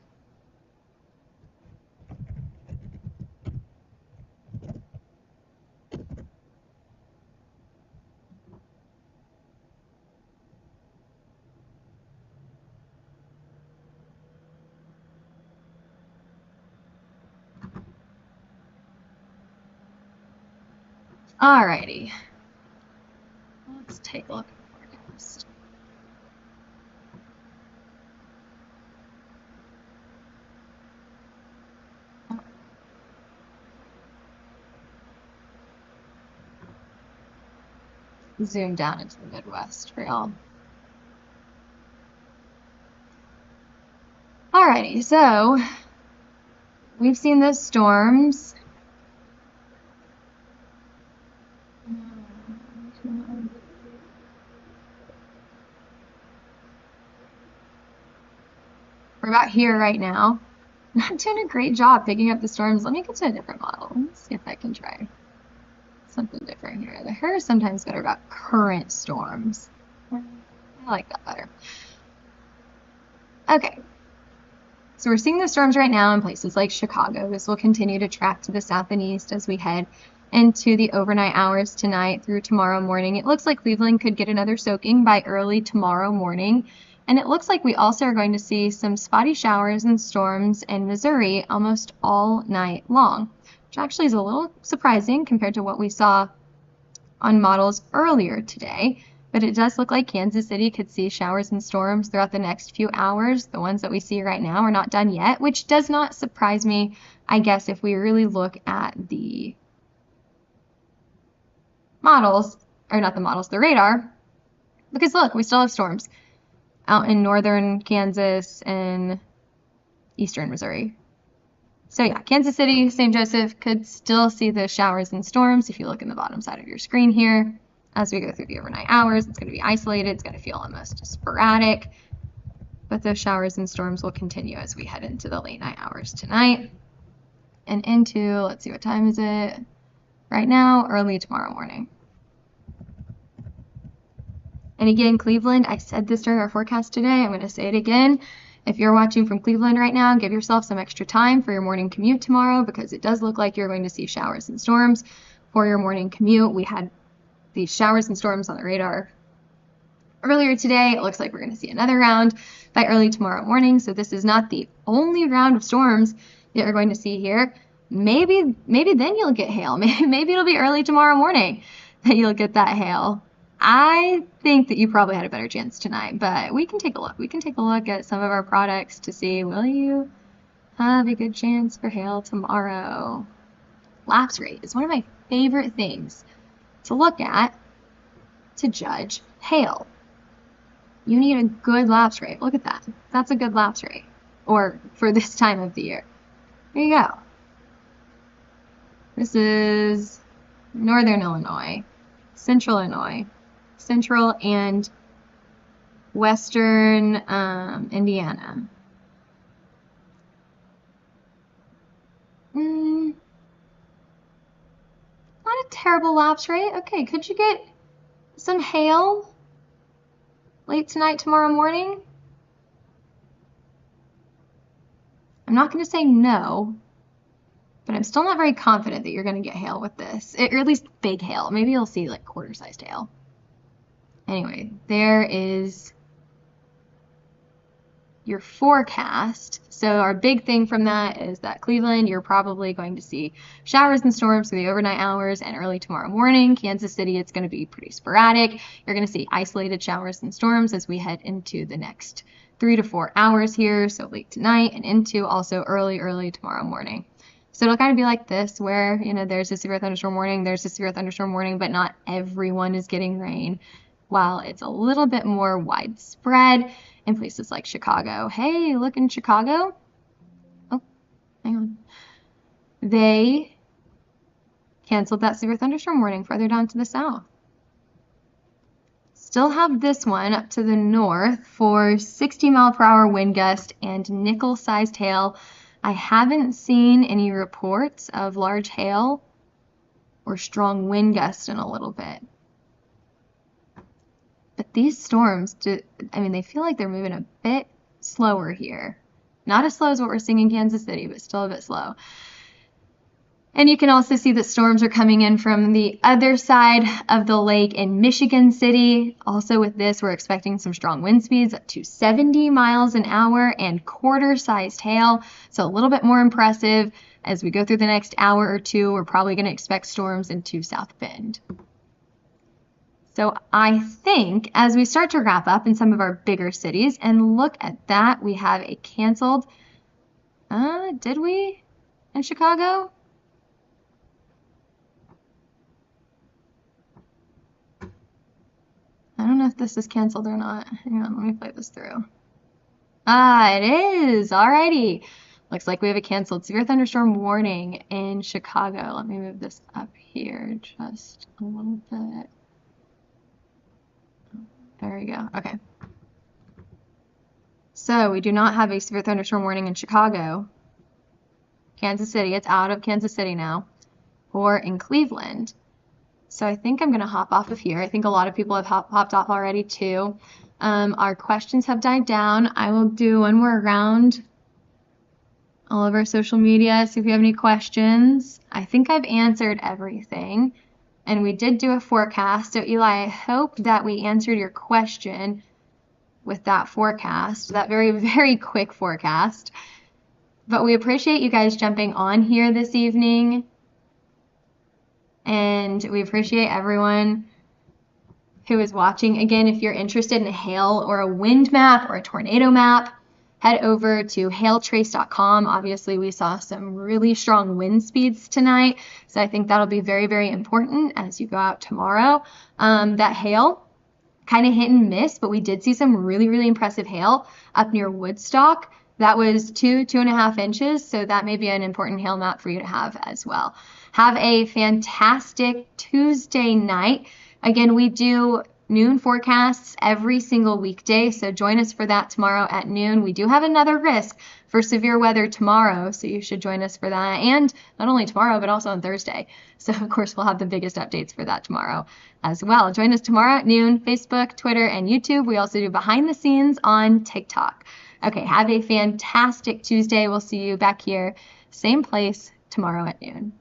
Alrighty, let's take a look at the forecast. Zoom down into the Midwest for y'all. Alrighty, so we've seen those storms. We're about here right now. Not doing a great job picking up the storms. Let me get to a different model. Let's see if I can try something different here. The hair is sometimes better about current storms. I like that better. Okay. So we're seeing the storms right now in places like Chicago. This will continue to track to the south and east as we head into the overnight hours tonight through tomorrow morning. It looks like Cleveland could get another soaking by early tomorrow morning. And it looks like we also are going to see some spotty showers and storms in Missouri almost all night long. which actually is a little surprising compared to what we saw on models earlier today. But it does look like Kansas City could see showers and storms throughout the next few hours. The ones that we see right now are not done yet, which does not surprise me, I guess, if we really look at the models, or not the models, the radar. Because look, we still have storms out in northern Kansas and eastern Missouri. So yeah, Kansas City, St. Joseph could still see those showers and storms if you look in the bottom side of your screen here. As we go through the overnight hours, it's going to be isolated. It's going to feel almost sporadic. But those showers and storms will continue as we head into the late night hours tonight. And into, let's see, what time is it? Right now, early tomorrow morning. And again, Cleveland, I said this during our forecast today. I'm going to say it again. If you're watching from Cleveland right now, give yourself some extra time for your morning commute tomorrow, because it does look like you're going to see showers and storms for your morning commute. We had these showers and storms on the radar earlier today. It looks like we're going to see another round by early tomorrow morning. So this is not the only round of storms that you're going to see here. Maybe then you'll get hail. Maybe it'll be early tomorrow morning that you'll get that hail. I think that you probably had a better chance tonight, but we can take a look. We can take a look at some of our products to see, will you have a good chance for hail tomorrow? Lapse rate is one of my favorite things to look at to judge hail. You need a good lapse rate. Look at that. That's a good lapse rate. Or for this time of the year. There you go. This is northern Illinois, central Illinois, central and western Indiana. Not a terrible lapse rate. Okay, could you get some hail late tonight, tomorrow morning? I'm not going to say no, but I'm still not very confident that you're going to get hail with this, or at least big hail. Maybe you'll see like quarter-sized hail. Anyway, there is your forecast. So our big thing from that is that Cleveland, you're probably going to see showers and storms for the overnight hours and early tomorrow morning. Kansas City, it's going to be pretty sporadic. You're going to see isolated showers and storms as we head into the next 3 to 4 hours here, so late tonight and into also early tomorrow morning. So it'll kind of be like this, where, you know, there's a severe thunderstorm warning, there's a severe thunderstorm warning, but not everyone is getting rain, while it's a little bit more widespread in places like Chicago. Hey, look in Chicago. Oh, hang on. They canceled that severe thunderstorm warning further down to the south. Still have this one up to the north for 60-mile-per-hour wind gust and nickel-sized hail. I haven't seen any reports of large hail or strong wind gusts in a little bit. But these storms, they feel like they're moving a bit slower here. Not as slow as what we're seeing in Kansas City, but still a bit slow. And you can also see that storms are coming in from the other side of the lake in Michigan City. Also with this, we're expecting some strong wind speeds up to 70 miles an hour and quarter-sized hail. So a little bit more impressive. As we go through the next hour or two, we're probably going to expect storms into South Bend. So I think as we start to wrap up in some of our bigger cities and look at that, we have a canceled, did we in Chicago? I don't know if this is canceled or not. Hang on, let me play this through. It is. Alrighty. Looks like we have a canceled severe thunderstorm warning in Chicago. Let me move this up here just a little bit. There we go. Okay. So we do not have a severe thunderstorm warning in Chicago. Kansas City, it's out of Kansas City now. Or in Cleveland. So I think I'm going to hop off of here. I think a lot of people have hopped off already too. Our questions have died down. I will do one more round all of our social media, see if you have any questions. I think I've answered everything. And we did do a forecast. So Eli, I hope that we answered your question with that forecast, that very, very quick forecast. But we appreciate you guys jumping on here this evening. And we appreciate everyone who is watching. Again, if you're interested in a hail or a wind map or a tornado map, head over to hailtrace.com. Obviously, we saw some really strong wind speeds tonight, so I think that'll be very, very important as you go out tomorrow. That hail, kind of hit and miss, but we did see some really, really impressive hail up near Woodstock. That was 2.5 inches, so that may be an important hail map for you to have as well. Have a fantastic Tuesday night. Again, we do noon forecasts every single weekday, so join us for that tomorrow at noon. We do have another risk for severe weather tomorrow, so you should join us for that, and not only tomorrow, but also on Thursday. So, of course, we'll have the biggest updates for that tomorrow as well. Join us tomorrow at noon, Facebook, Twitter, and YouTube. We also do behind the scenes on TikTok. Okay, have a fantastic Tuesday. We'll see you back here, same place, tomorrow at noon.